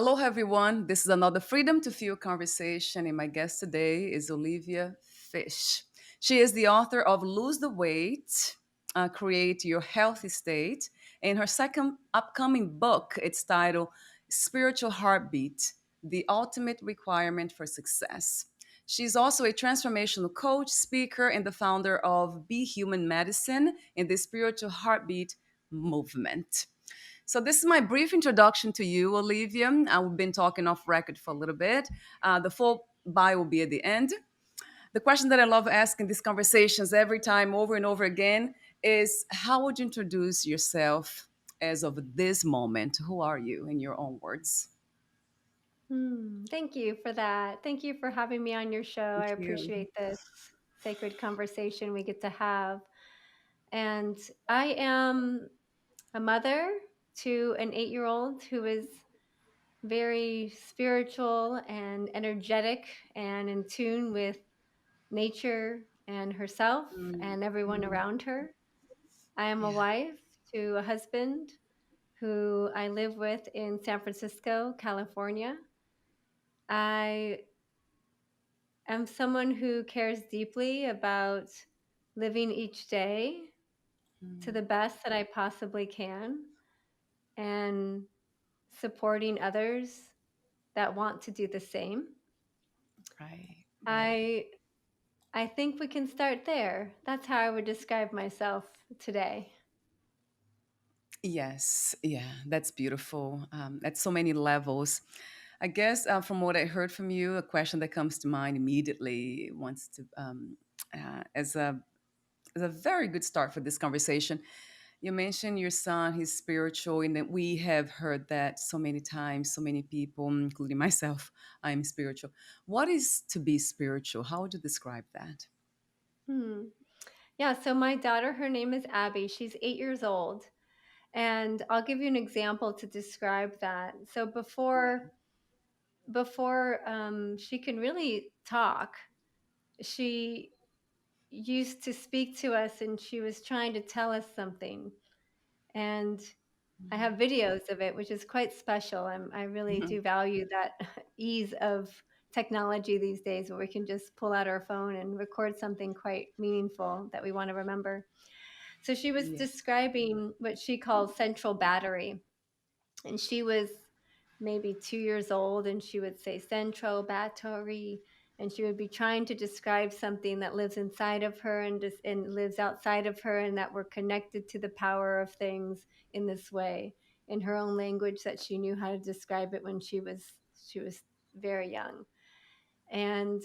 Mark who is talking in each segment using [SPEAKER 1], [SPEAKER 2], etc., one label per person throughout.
[SPEAKER 1] Aloha, everyone. This is another Freedom to Feel conversation, and my guest today is Oliveyah Fisch. She is the author of Lose the Weight, Create Your Healthy State. In her second upcoming book, it's titled Spiritual Heartbeat, The Ultimate Requirement for Success. She's also a transformational coach, speaker, and the founder of Be Human Medicine in the Spiritual Heartbeat movement. So this is my brief introduction to you, Olivia. I've been talking off record for a little bit. The full bio will be at the end. The question that I love asking these conversations every time, over and over again, is how would you introduce yourself as of this moment? Who are you in your own words?
[SPEAKER 2] Thank you for that. Thank you for having me on your show. I
[SPEAKER 1] Thank you.
[SPEAKER 2] appreciate this sacred conversation we get to have. And I am a mother to an 8-year old who is very spiritual and energetic and in tune with nature and herself
[SPEAKER 1] Mm,
[SPEAKER 2] and everyone
[SPEAKER 1] mm,
[SPEAKER 2] around her. I am a
[SPEAKER 1] yeah.
[SPEAKER 2] wife to a husband who I live with in San Francisco, California. I am someone who cares deeply about living each day to
[SPEAKER 1] Mm,
[SPEAKER 2] the best that I possibly can and supporting others that want to do the same.
[SPEAKER 1] right, right.
[SPEAKER 2] I I think we can start there. That's how I would describe myself today.
[SPEAKER 1] Yes, yeah, that's beautiful. At so many levels. I guess from what I heard from you, a question that comes to mind immediately wants to, as a very good start for this conversation. You mentioned your son, he's spiritual, and that we have heard that so many times, so many people, including myself, I'm spiritual. What is to be spiritual? How would you describe that?
[SPEAKER 2] Hmm. Yeah, so my daughter, her name is Abby. She's 8 years old. And I'll give you an example to describe that. So before she can really talk, she used to speak to us and she was trying to tell us something. And I have videos of it, which is quite special. I really
[SPEAKER 1] Mhm.
[SPEAKER 2] do value that ease of technology these days where we can just pull out our phone and record something quite meaningful that we want to remember. So she was
[SPEAKER 1] Yeah.
[SPEAKER 2] describing what she calls central battery. And she was maybe 2 years old and she would say central battery, and she would be trying to describe something that lives inside of her and lives outside of her, and that we're connected to the power of things in this way, in her own language that she knew how to describe it when she was very young. And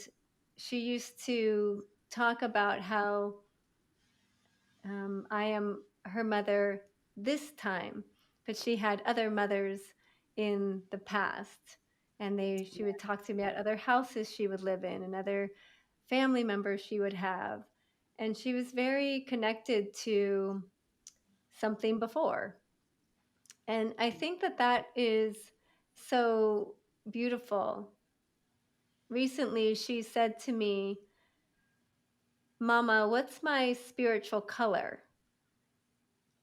[SPEAKER 2] she used to talk about how I am her mother this time, but she had other mothers in the past. And she would talk to me about other houses she would live in and other family members she would have. And she was very connected to something before. And I think that that is so beautiful. Recently, she said to me, Mama, what's my spiritual color?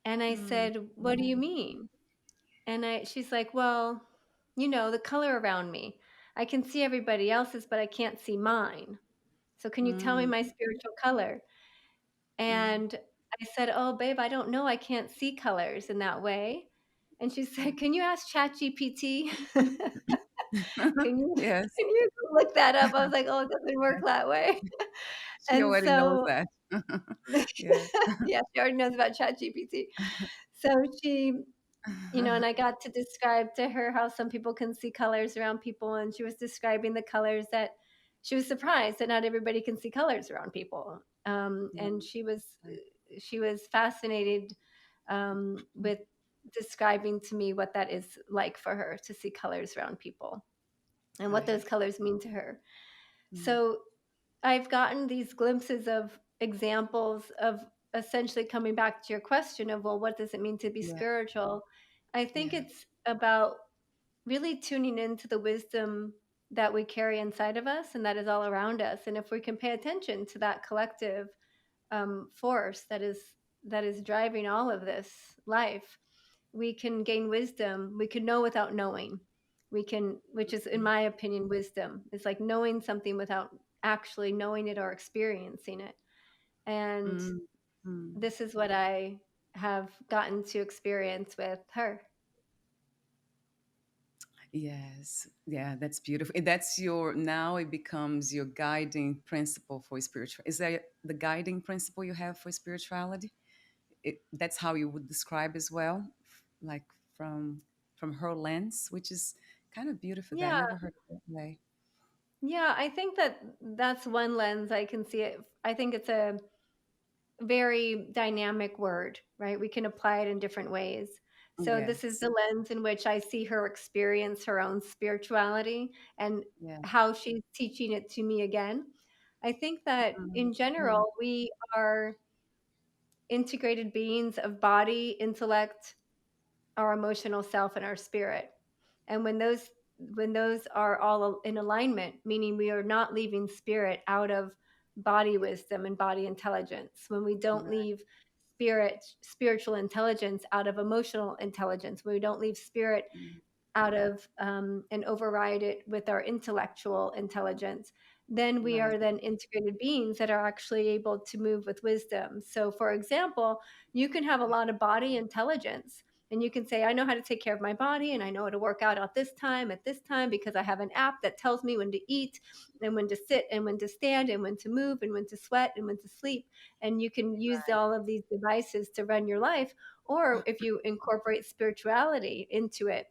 [SPEAKER 2] And I
[SPEAKER 1] Mm,
[SPEAKER 2] said, what do you mean? And she's like, "Well, the color around me. I can see everybody else's, but I can't see mine. So can you tell me
[SPEAKER 1] mm,
[SPEAKER 2] my spiritual color?"
[SPEAKER 1] mm,
[SPEAKER 2] And I said, "Oh, babe, I don't know. I can't see colors in that way." And she said, "Can you ask ChatGPT? Can you
[SPEAKER 1] yes.
[SPEAKER 2] can you look that up?" I was like, "Oh, it doesn't work that way."
[SPEAKER 1] She
[SPEAKER 2] And
[SPEAKER 1] already knows
[SPEAKER 2] so
[SPEAKER 1] that. Yeah.
[SPEAKER 2] yeah, she already knows about ChatGPT. So she and I got to describe to her how some people can see colors around people, and she was describing the colors that she was surprised that not everybody can see colors around people. And
[SPEAKER 1] Mm, right.
[SPEAKER 2] she was fascinated with describing to me what that is like for her to see colors around people and what those
[SPEAKER 1] Right.
[SPEAKER 2] colors mean to her.
[SPEAKER 1] Mm,
[SPEAKER 2] So I've gotten these glimpses of examples of essentially coming back to your question of, well, what does it mean to be
[SPEAKER 1] yeah.
[SPEAKER 2] spiritual? I think
[SPEAKER 1] Yeah.
[SPEAKER 2] it's about really tuning into the wisdom that we carry inside of us and that is all around us. And if we can pay attention to that collective force that is driving all of this life, we can gain wisdom. We can know without knowing. which is, in my opinion, wisdom. It's like knowing something without actually knowing it or experiencing it. And
[SPEAKER 1] Mm, mm.
[SPEAKER 2] this is what I have gotten to experience with her.
[SPEAKER 1] Yes, yeah, that's beautiful. That's your now it becomes your guiding principle for spiritual. Is that the guiding principle you have for spirituality? That's how you would describe as well, like from her lens, which is kind of beautiful. That I
[SPEAKER 2] Yeah,
[SPEAKER 1] never heard it that way.
[SPEAKER 2] yeah, I think that that's one lens I can see it. I think it's a very dynamic word, right? We can apply it in different ways. So this is
[SPEAKER 1] Yes,
[SPEAKER 2] the lens in which I see her experience her own spirituality and
[SPEAKER 1] yeah.
[SPEAKER 2] how she's teaching it to me again. I think that
[SPEAKER 1] Mm,
[SPEAKER 2] in
[SPEAKER 1] mm,
[SPEAKER 2] general, we are integrated beings of body, intellect, our emotional self, and our spirit. And when those are all in alignment, meaning we are not leaving spirit out of body wisdom and body intelligence, when we don't
[SPEAKER 1] right.
[SPEAKER 2] leave spiritual intelligence out of emotional intelligence, when we don't leave spirit
[SPEAKER 1] Mm,
[SPEAKER 2] out of and override it with our intellectual intelligence, then we
[SPEAKER 1] right.
[SPEAKER 2] are then integrated beings that are actually able to move with wisdom. So, for example, you can have a lot of body intelligence. And you can say, I know how to take care of my body and I know how to work out at this time, because I have an app that tells me when to eat and when to sit and when to stand and when to move and when to sweat and when to sleep. And you can use all of these devices to run your life. Or if you incorporate spirituality into it,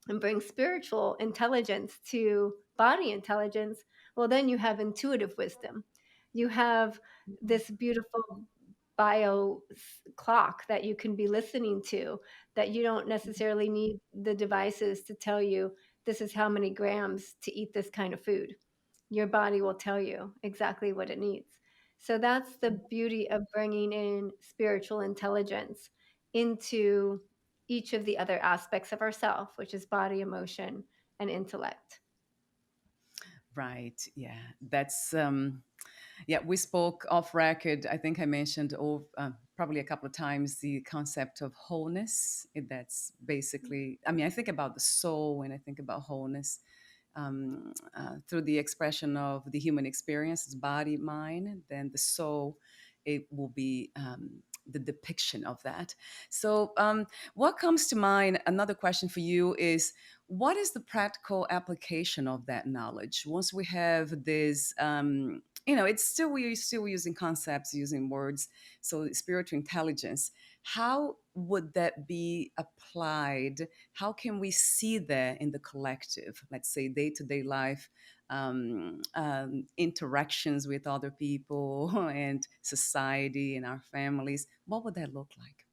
[SPEAKER 2] and bring spiritual intelligence to body intelligence, well, then you have intuitive wisdom. You have this beautiful clock that you can be listening to, that you don't necessarily need the devices to tell you this is how many grams to eat this kind of food. Your body will tell you exactly what it needs. So that's the beauty of bringing in spiritual intelligence into each of the other aspects of ourself, which is body, emotion, and intellect.
[SPEAKER 1] Right. Yeah. That's yeah, we spoke off record. I think I mentioned probably a couple of times the concept of wholeness. That's basically, I mean, I think about the soul when I think about wholeness through the expression of the human experience, it's body, mind, then the soul, it will be the depiction of that. So, what comes to mind, another question for you is what is the practical application of that knowledge once we have this? It's still we're still using concepts, using words. So, spiritual intelligence. How would that be applied? How can we see that in the collective? Let's say day to day life, interactions with other people and society and our families. What would that look like?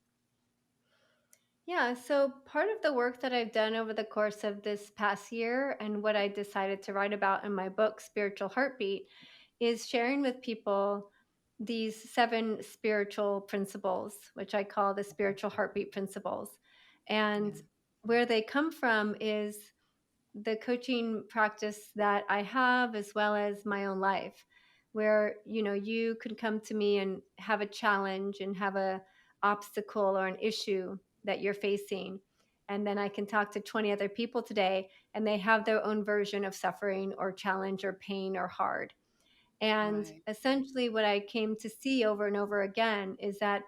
[SPEAKER 2] Yeah, so part of the work that I've done over the course of this past year and what I decided to write about in my book, Spiritual Heartbeat, is sharing with people these 7 spiritual principles, which I call the spiritual heartbeat principles.
[SPEAKER 1] Yeah,
[SPEAKER 2] And where they come from is the coaching practice that I have, as well as my own life, where you could come to me and have a challenge and have a obstacle or an issue that you're facing, and then I can talk to 20 other people today and they have their own version of suffering or challenge or pain or hard. And
[SPEAKER 1] right.
[SPEAKER 2] essentially what I came to see over and over again is that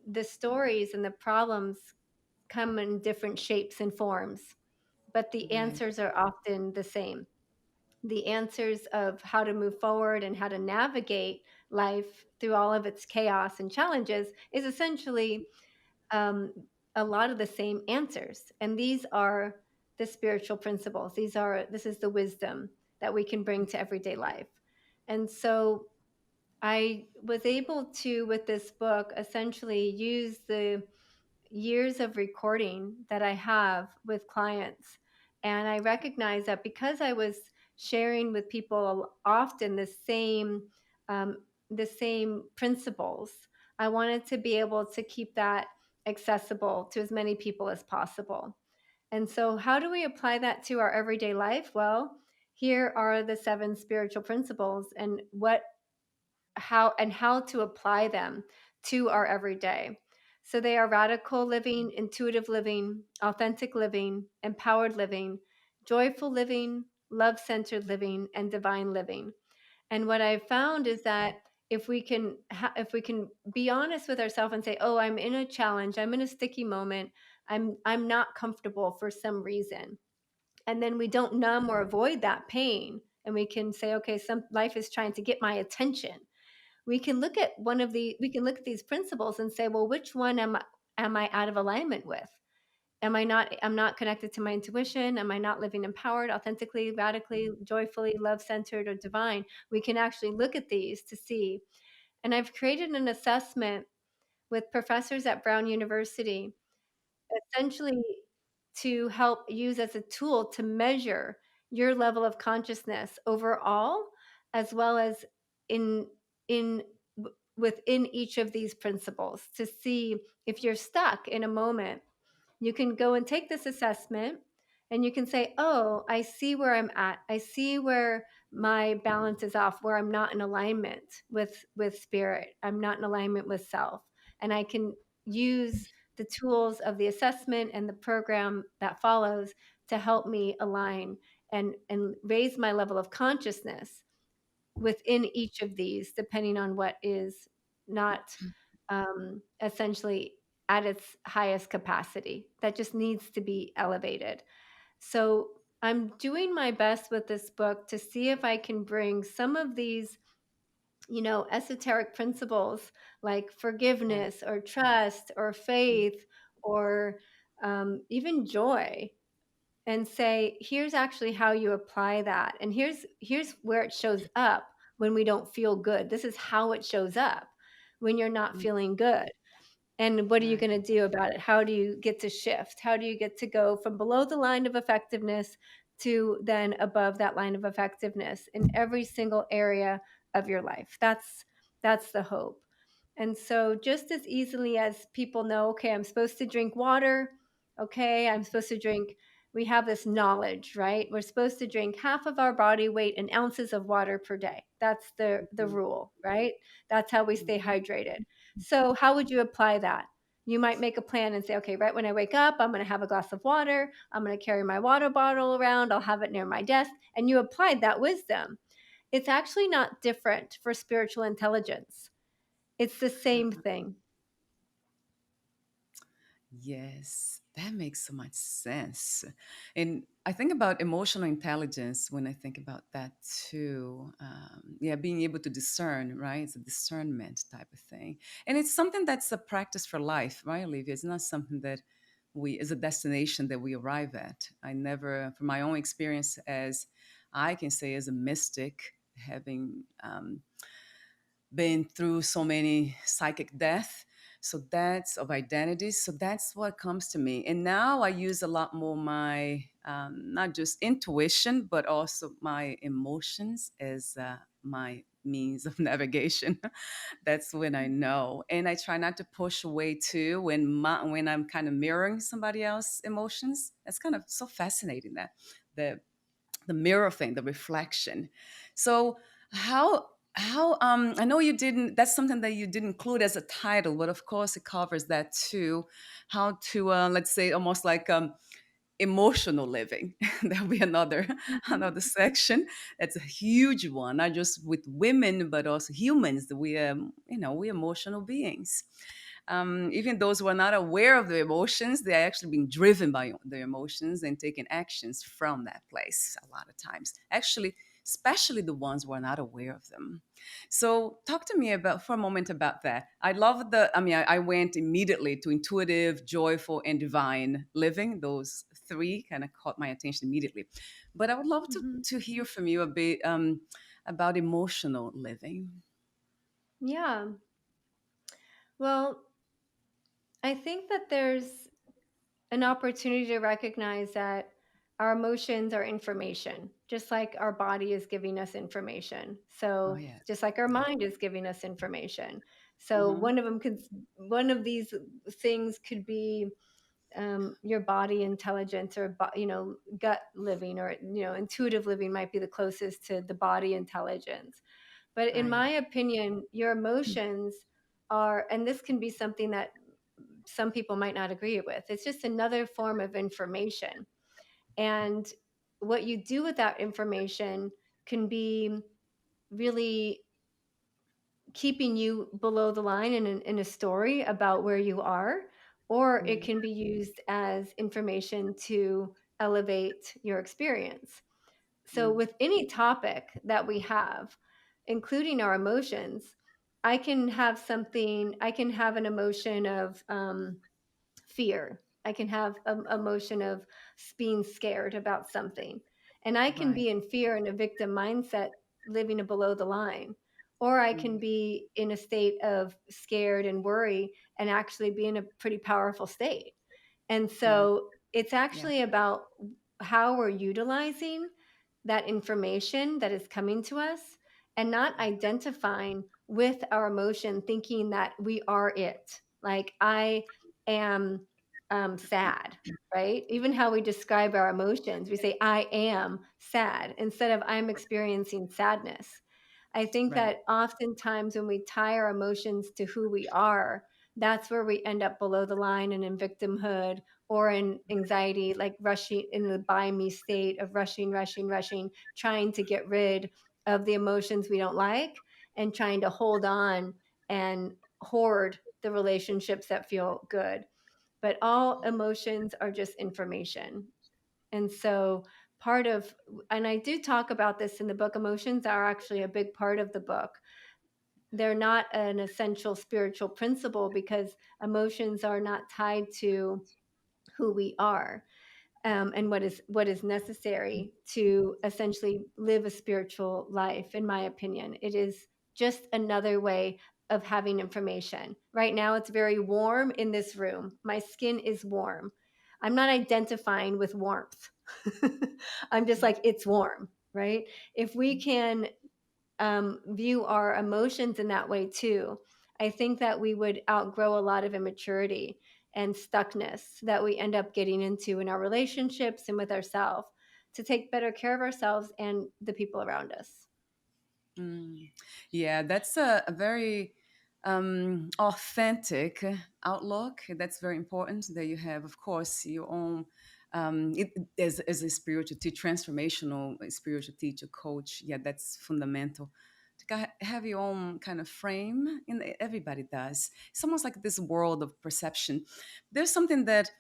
[SPEAKER 2] the stories and the problems come in different shapes and forms, but the
[SPEAKER 1] Right.
[SPEAKER 2] answers are often the same. The answers of how to move forward and how to navigate life through all of its chaos and challenges is essentially um, a lot of the same answers. And these are the spiritual principles. This is the wisdom that we can bring to everyday life. And so I was able to, with this book, essentially use the years of recording that I have with clients. And I recognize that because I was sharing with people often the same principles, I wanted to be able to keep that accessible to as many people as possible. And so, how do we apply that to our everyday life? Well, here are the 7 spiritual principles and how to apply them to our everyday. So they are radical living, intuitive living, authentic living, empowered living, joyful living, love centered living, and divine living. And what I've found is that if we can be honest with ourselves and say, "Oh, I'm in a challenge, I'm in a sticky moment, I'm not comfortable for some reason," and then we don't numb or avoid that pain, and we can say, "Okay, some life is trying to get my attention." We can look at these principles and say, "Well, which one am I out of alignment with? I'm not connected to my intuition? Am I not living empowered, authentically, radically, joyfully, love-centered, or divine?" We can actually look at these to see. And I've created an assessment with professors at Brown University, essentially to help use as a tool to measure your level of consciousness overall, as well as in in within each of these principles, to see if you're stuck in a moment. You can go and take this assessment and you can say, "Oh, I see where I'm at. I see where my balance is off, where I'm not in alignment with spirit. I'm not in alignment with self." And I can use the tools of the assessment and the program that follows to help me align and raise my level of consciousness within each of these, depending on what is not essentially at its highest capacity. That just needs to be elevated. So I'm doing my best with this book to see if I can bring some of these, esoteric principles like
[SPEAKER 1] Yeah.
[SPEAKER 2] forgiveness or trust or faith or even joy, and say, here's actually how you apply that, and here's where it shows up when we don't feel good. This is how it shows up when you're not
[SPEAKER 1] Mm,
[SPEAKER 2] feeling good. And what are you
[SPEAKER 1] right.
[SPEAKER 2] gonna do about it? How do you get to shift? How do you get to go from below the line of effectiveness to then above that line of effectiveness in every single area of your life? That's the hope. And so just as easily as people know, okay, I'm supposed to drink water, okay, I'm supposed to drink we have this knowledge, right? We're supposed to drink half of our body weight in ounces of water per day. That's the
[SPEAKER 1] Mhm,
[SPEAKER 2] rule, right? That's how we stay
[SPEAKER 1] mhm,
[SPEAKER 2] hydrated. So, how would you apply that? You might make a plan and say, okay, right when I wake up, I'm going to have a glass of water. I'm going to carry my water bottle around. I'll have it near my desk. And you applied that wisdom. It's actually not different for spiritual intelligence, it's the same
[SPEAKER 1] uh-huh.
[SPEAKER 2] thing.
[SPEAKER 1] Yes, that makes so much sense. And I think about emotional intelligence when I think about that too. Yeah, being able to discern, right? It's a discernment type of thing. And it's something that's a practice for life, right, Olivia? It's not something that is a destination that we arrive at. I never, from my own experience, as I can say, as a mystic, having been through so many psychic death, so that's of identities, so that's what comes to me. And now I use a lot more my not just intuition but also my emotions as my means of navigation. That's when I know, and I try not to push away too when I'm kind of mirroring somebody else's emotions. That's kind of so fascinating, that the the mirror thing, the reflection. So how I know you didn't, that's something that you didn't include as a title, but of course it covers that too. How to let's say almost like emotional living. There'll be another
[SPEAKER 2] Mhm.
[SPEAKER 1] another section. That's a huge one, not just with women but also humans. We emotional beings. Even those who are not aware of their emotions, they're actually being driven by their emotions and taking actions from that place a lot of times. Actually, especially the ones who are not aware of them. So, talk to me about for a moment about that. I love I went immediately to intuitive, joyful, and divine living. Those three kind of caught my attention immediately. But I would love
[SPEAKER 2] Mhm.
[SPEAKER 1] to hear from you a bit about emotional living.
[SPEAKER 2] Yeah. Well, I think that there's an opportunity to recognize that our emotions are information, just like our body is giving us information.
[SPEAKER 1] Oh,
[SPEAKER 2] So,
[SPEAKER 1] yes.
[SPEAKER 2] just like our
[SPEAKER 1] Yeah.
[SPEAKER 2] mind is giving us information. So,
[SPEAKER 1] Mm-hmm.
[SPEAKER 2] one of these things could be your body intelligence, or gut living, or intuitive living might be the closest to the body intelligence. But in
[SPEAKER 1] Right.
[SPEAKER 2] my opinion, your emotions are, and this can be something that some people might not agree with, it's just another form of information. And what you do with that information can be really keeping you below the line in a story about where you are, or it
[SPEAKER 1] Mm,
[SPEAKER 2] can be used as information to elevate your experience. So,
[SPEAKER 1] mm,
[SPEAKER 2] with any topic that we have, including our emotions, I can have an emotion of fear. I can have an emotion of being scared about something. And I can
[SPEAKER 1] right.
[SPEAKER 2] be in fear and a victim mindset living a below the line. Or I
[SPEAKER 1] Mm,
[SPEAKER 2] can be in a state of scared and worry and actually be in a pretty powerful state. And
[SPEAKER 1] mm,
[SPEAKER 2] so it's
[SPEAKER 1] yeah.
[SPEAKER 2] actually about how we're utilizing that information that is coming to us and not identifying with our emotion, thinking that we are it. Like, I am sad, right? Even how we describe our emotions, we say, I am sad instead of I'm experiencing sadness. I think
[SPEAKER 1] Right.
[SPEAKER 2] that oftentimes when we tie our emotions to who we are, that's where we end up below the line and in victimhood or in anxiety, like rushing in the by me state of rushing, rushing, rushing, trying to get rid of the emotions we don't like and trying to hold on and hoard the relationships that feel good. But all emotions are just information. And so, part of, and I do talk about this in the book, emotions are actually a big part of the book. They're not an essential spiritual principle because emotions are not tied to who we are, and what is necessary to essentially live a spiritual life. In my opinion, it is just another way of having information. Right now it's very warm in this room, my skin is warm, I'm not identifying with warmth. I'm just like, it's warm, right? If we can view our emotions in that way too, I think that we would outgrow a lot of immaturity and stuckness that we end up getting into in our relationships and with ourselves, to take better care of ourselves and the people around us.
[SPEAKER 1] Mm. Yeah, that's a very authentic outlook. That's very important that you have, of course, your own. As a spiritual teacher, transformational spiritual teacher, coach, yeah, that's fundamental. To have your own kind of frame, and everybody does. It's almost like this world of perception. There's something that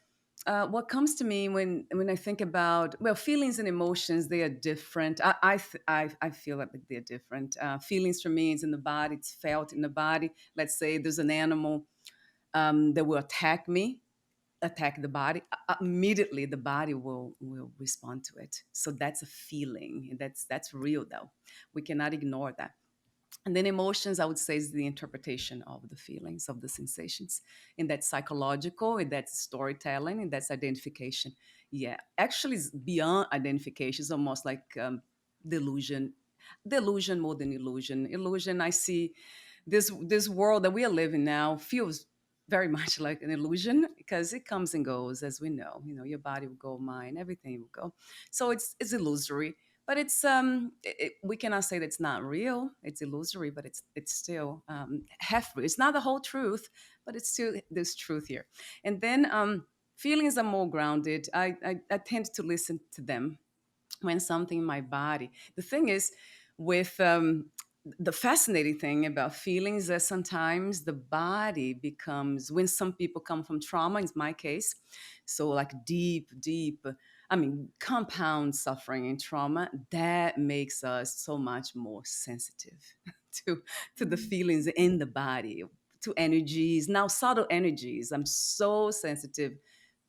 [SPEAKER 1] what comes to me when I think about, well, feelings and emotions, they are different. I feel like they're different. Feelings for me is in the body, it's felt in the body. Let's say there's an animal that will attack me, attack the body. Immediately the body will respond to it. So that's a feeling. That's real though. We cannot ignore that. And then emotions, I would say, is the interpretation of the feelings, of the sensations. And that's psychological, and that's storytelling, and that's identification. Yeah, actually, it's beyond identification. It's almost like delusion. Delusion more than illusion. Illusion, I see this world that we are living now feels very much like an illusion because it comes and goes, as we know. You know, your body will go, mind, everything will go. So it's illusory, but we cannot say that it's not real. It's illusory, but it's still half real. It's not the whole truth, but it's still there's truth here. And then feelings are more grounded. I tend to listen to them when something in my body. The thing is, with the fascinating thing about feelings that sometimes the body becomes, when some people come from trauma, in my case, so like deep, I mean, compound suffering and trauma, that makes us so much more sensitive to the feelings in the body, to energies, now subtle energies. I'm so sensitive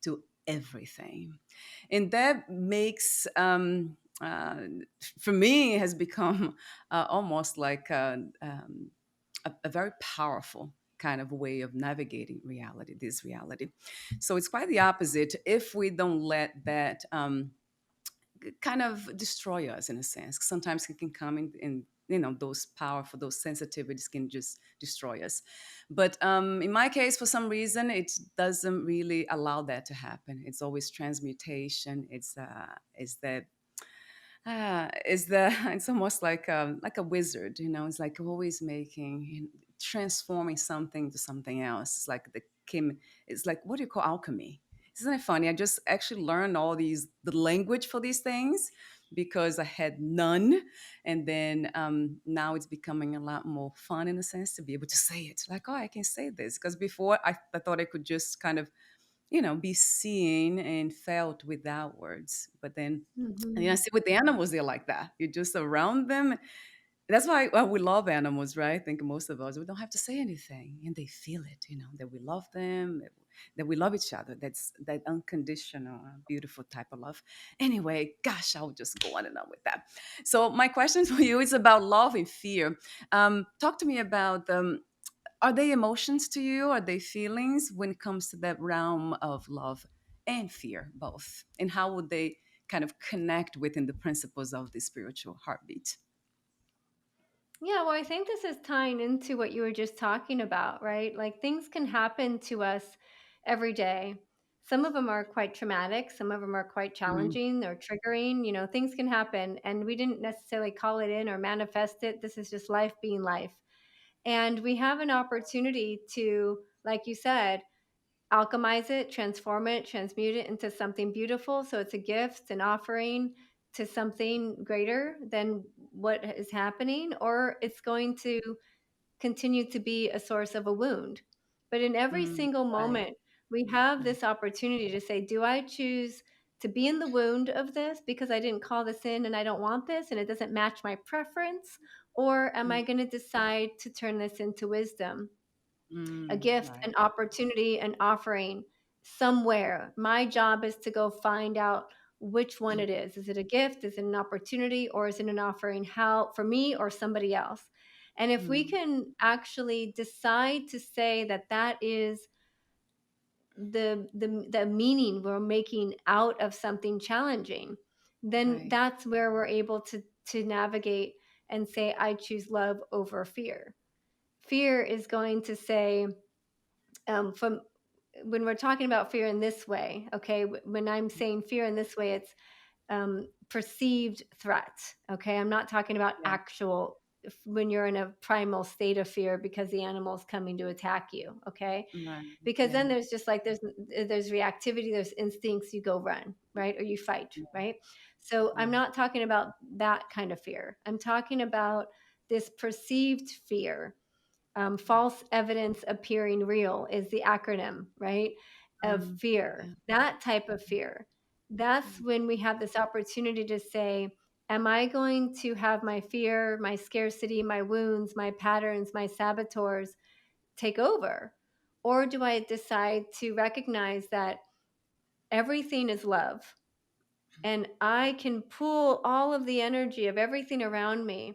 [SPEAKER 1] to everything, and that makes for me has become almost like a very powerful kind of way of navigating reality, this reality. So it's quite the opposite if we don't let that kind of destroy us in a sense. Sometimes it can come in you know, those powerful, those sensitivities can just destroy us. But in my case, for some reason, it doesn't really allow that to happen. It's always transmutation. It's that is the it's almost like a wizard, you know. It's like always making, transforming something to something else. It's like the it's like, what do you call alchemy? Isn't it funny? I just actually learned all the language for these things because I had none. And then now it's becoming a lot more fun in a sense to be able to say it. Like, oh, I can say this. Because before I thought I could just kind of, be seen and felt without words. But then, I
[SPEAKER 2] Mhm.
[SPEAKER 1] see with the animals, they're like that. You're just around them. That's why we love animals, right? I think most of us, we don't have to say anything and they feel it, that we love them, that we love each other. That's that unconditional, beautiful type of love. Anyway, gosh, I'll just go on and on with that. So my question for you is about love and fear. Talk to me about are they emotions to you? Are they feelings when it comes to that realm of love and fear, both? And how would they kind of connect within the principles of the spiritual heartbeat?
[SPEAKER 2] Yeah, well, I think this is tying into what you were just talking about, right? Like things can happen to us every day. Some of them are quite traumatic, some of them are quite
[SPEAKER 1] Mm,
[SPEAKER 2] challenging or triggering. Things can happen and we didn't necessarily call it in or manifest it. This is just life being life. And we have an opportunity to, like you said, alchemize it, transform it, transmute it into something beautiful. So it's a gift, an offering to something greater than what is happening, or it's going to continue to be a source of a wound. But in every
[SPEAKER 1] mm,
[SPEAKER 2] single
[SPEAKER 1] right.
[SPEAKER 2] moment, we have
[SPEAKER 1] Right.
[SPEAKER 2] this opportunity to say, do I choose to be in the wound of this because I didn't call this in and I don't want this and it doesn't match my preference? Or am
[SPEAKER 1] Mm,
[SPEAKER 2] I going to decide to turn this into wisdom? A gift,
[SPEAKER 1] right.
[SPEAKER 2] an opportunity, an offering somewhere. My job is to go find out which one it is. Is it a gift? Is it an opportunity? Or is it an offering? How for me or somebody else? And if we
[SPEAKER 1] Mm,
[SPEAKER 2] can actually decide to say that that is the meaning we're making out of something challenging, then
[SPEAKER 1] right.
[SPEAKER 2] that's where we're able to navigate and say, I choose love over fear. Fear is going to say, from when we're talking about fear in this way, okay, when I'm saying fear in this way, it's perceived threat. Okay, I'm not talking about
[SPEAKER 1] Yeah.
[SPEAKER 2] actual when you're in a primal state of fear because the animal's coming to attack you. Okay,
[SPEAKER 1] Right.
[SPEAKER 2] because
[SPEAKER 1] Yeah.
[SPEAKER 2] then there's just like there's reactivity, there's instincts, you go run, right, or you fight,
[SPEAKER 1] Yeah.
[SPEAKER 2] right? So I'm
[SPEAKER 1] Right.
[SPEAKER 2] not talking about that kind of fear. I'm talking about this perceived fear. False evidence appearing real is the acronym, right? Of
[SPEAKER 1] Mm,
[SPEAKER 2] fear,
[SPEAKER 1] yeah.
[SPEAKER 2] that type of fear. That's
[SPEAKER 1] Yeah.
[SPEAKER 2] when we have this opportunity to say, am I going to have my fear, my scarcity, my wounds, my patterns, my saboteurs take over? Or do I decide to recognize that everything is love and I can pull all of the energy of everything around me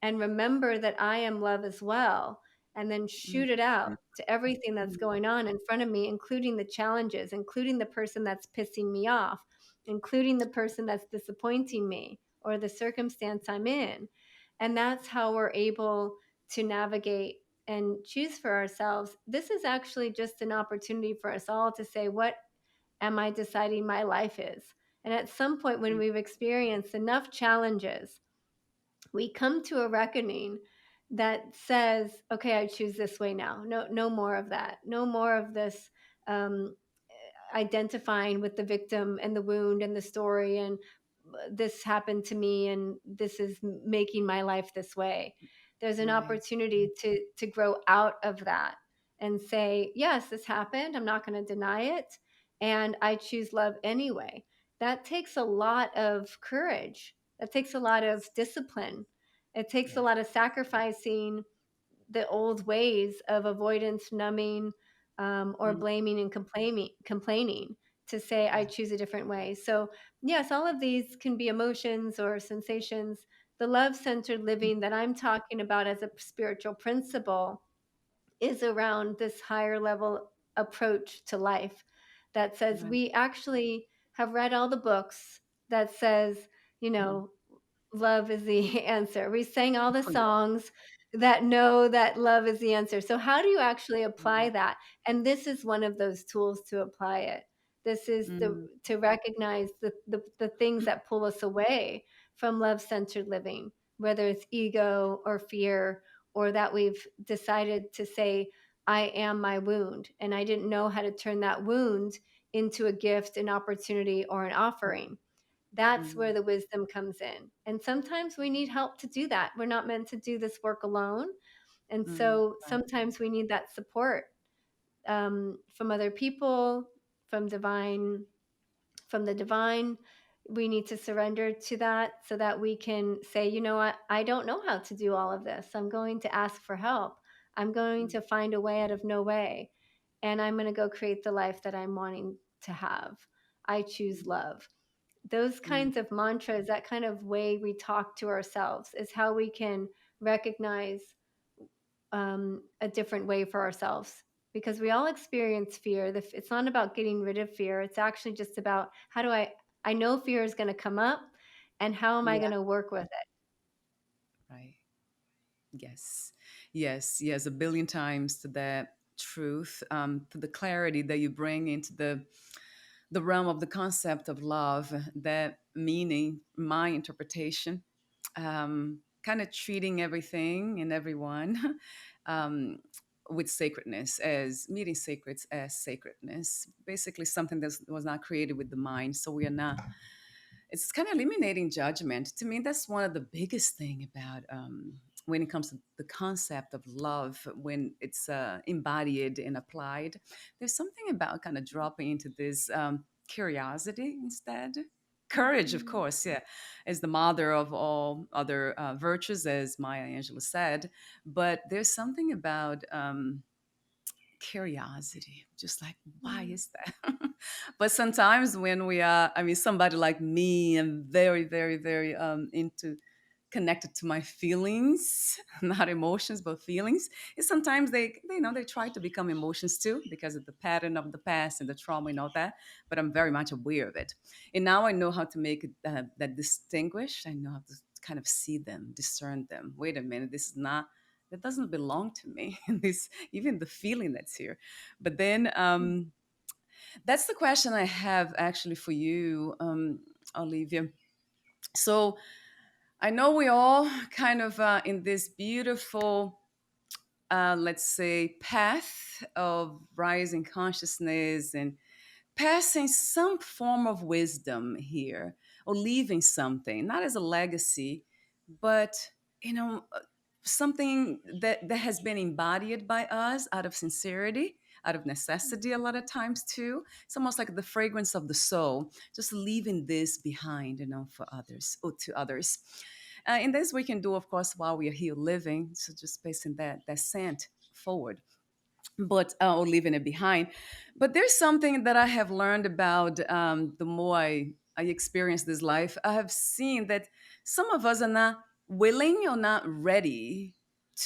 [SPEAKER 2] and remember that I am love as well, and then
[SPEAKER 1] Mm,
[SPEAKER 2] shoot it out to everything that's
[SPEAKER 1] mm,
[SPEAKER 2] going on in front of me, including the challenges, including the person that's pissing me off, including the person that's disappointing me or the circumstance I'm in. And that's how we're able to navigate and choose for ourselves. This is actually just an opportunity for us all to say, what am I deciding my life is? And at some point, when
[SPEAKER 1] mm,
[SPEAKER 2] we've experienced enough challenges, we come to a reckoning that says, okay, I choose this way now. No, no more of that. No more of this um, identifying with the victim and the wound and the story and this happened to me and this is making my life this way. There's an
[SPEAKER 1] right.
[SPEAKER 2] opportunity to grow out of that and say, yes, this happened. I'm not going to deny it, and I choose love anyway. That takes a lot of courage. That takes a lot of discipline. It takes a
[SPEAKER 1] Yes.
[SPEAKER 2] lot of sacrificing the old ways of avoidance, numbing, or
[SPEAKER 1] Mm,
[SPEAKER 2] blaming and complaining to say, I
[SPEAKER 1] yeah.
[SPEAKER 2] choose a different way. So, yes, all of these can be emotions or sensations. The love centered
[SPEAKER 1] Mm,
[SPEAKER 2] living that I'm talking about as a spiritual principle is around this higher level approach to life that says
[SPEAKER 1] right.
[SPEAKER 2] we actually have read all the books that says, you
[SPEAKER 1] Mm,
[SPEAKER 2] know, love is the answer. We sang all the
[SPEAKER 1] oh, yeah.
[SPEAKER 2] songs that know that love is the answer. So how do you actually apply
[SPEAKER 1] Right.
[SPEAKER 2] that? And this is one of those tools to apply it. This is the
[SPEAKER 1] Mm,
[SPEAKER 2] to recognize the things that pull us away from love-centered living, whether it's ego or fear, or that we've decided to say, I am my wound, and I didn't know how to turn that wound into a gift, an opportunity, or an offering. That's where
[SPEAKER 1] Mm,
[SPEAKER 2] the wisdom comes in. And sometimes we need help to do that. We're not meant to do this work alone. And
[SPEAKER 1] mm,
[SPEAKER 2] so
[SPEAKER 1] right.
[SPEAKER 2] sometimes we need that support from other people, from divine, from the divine. We need to surrender to that so that we can say, you know what, I don't know how to do all of this. I'm going to ask for help. I'm going
[SPEAKER 1] Mm,
[SPEAKER 2] to find a way out of no way. And I'm going to go create the life that I'm wanting to have. I choose love. Those
[SPEAKER 1] mm,
[SPEAKER 2] kinds of mantras, that kind of way we talk to ourselves, is how we can recognize a different way for ourselves, because we all experience fear. It's not about getting rid of fear. It's actually just about, how do I know fear is going to come up, and how am I
[SPEAKER 1] yeah,
[SPEAKER 2] going to work with it?
[SPEAKER 1] right. Yes, yes, yes, a billion times to that truth, to the clarity that you bring into the realm of the concept of love, that meaning, my interpretation, kind of treating everything and everyone um, with sacredness, as meeting sacreds as sacredness, basically something that was not created with the mind. So we are not, it's kind of eliminating judgment. To me, that's one of the biggest thing about when it comes to the concept of love, when it's embodied and applied. There's something about kind of dropping into this curiosity instead. Courage, of
[SPEAKER 2] Mhm.
[SPEAKER 1] course, yeah, is the mother of all other virtues, as Maya Angelou said. But there's something about curiosity, just like, why
[SPEAKER 2] Mhm.
[SPEAKER 1] is that? But sometimes when we are, I mean, somebody like me, I'm very, very, very into, connected to my feelings, not emotions but feelings. And sometimes they, you know, they try to become emotions too, because of the pattern of the past and the trauma and all that. But I'm very much aware of it, and now I know how to make it that distinguish. I know how to kind of see them, discern them. Wait a minute, this is not, that doesn't belong to me. And this, even the feeling that's here. But then that's the question I have actually for you, Olivia. So I know we all kind of in this beautiful, let's say, path of rising consciousness and passing some form of wisdom here, or leaving something, not as a legacy, but, you know, something that has been embodied by us out of sincerity, out of necessity, a lot of times too. It's almost like the fragrance of the soul, just leaving this behind, you know, for others, or to others. And this we can do, of course, while we are here living. So just passing that scent forward, but or leaving it behind. But there's something that I have learned about, the more I experience this life. I have seen that some of us are not willing or not ready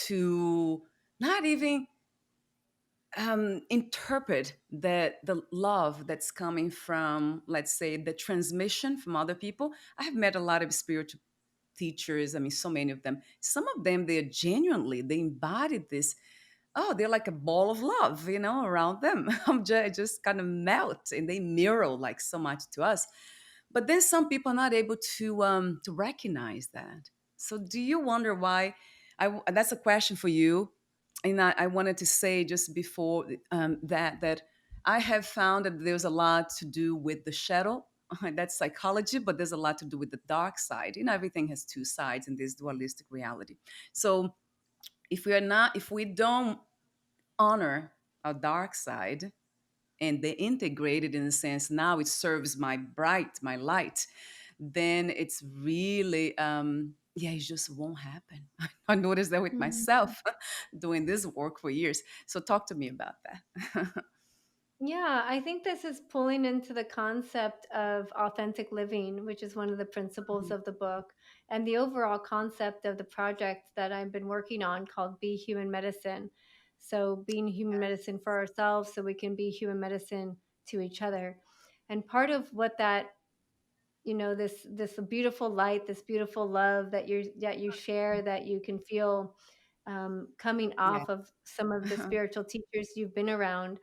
[SPEAKER 1] to, not even interpret that the love that's coming from, let's say, the transmission from other people. I have met a lot of spiritual teachers. I mean, so many of them. Some of them, they are genuinely, they embodied this. Oh, they're like a ball of love, you know, around them. Just kind of melt, and they mirror like so much to us. But then some people are not able to recognize that. So do you wonder why? That's a question for you. And I wanted to say just before that I have found that there's a lot to do with the shadow. That's psychology, but there's a lot to do with the dark side. You know, everything has two sides in this dualistic reality. So if we don't honor our dark side, and they integrate it in a sense, now it serves my light, then it's really, yeah, it just won't happen. I noticed that with
[SPEAKER 2] Mhm.
[SPEAKER 1] myself doing this work for years. So talk to me about that.
[SPEAKER 2] Yeah, I think this is pulling into the concept of authentic living, which is one of the principles of the book, and the overall concept of the project that I've been working on called Be Human Medicine. So, being human medicine for ourselves so we can be human medicine to each other. And part of what that, this beautiful light, this beautiful love that you share, that you can feel coming
[SPEAKER 1] Yeah.
[SPEAKER 2] off of some of the spiritual teachers you've been around,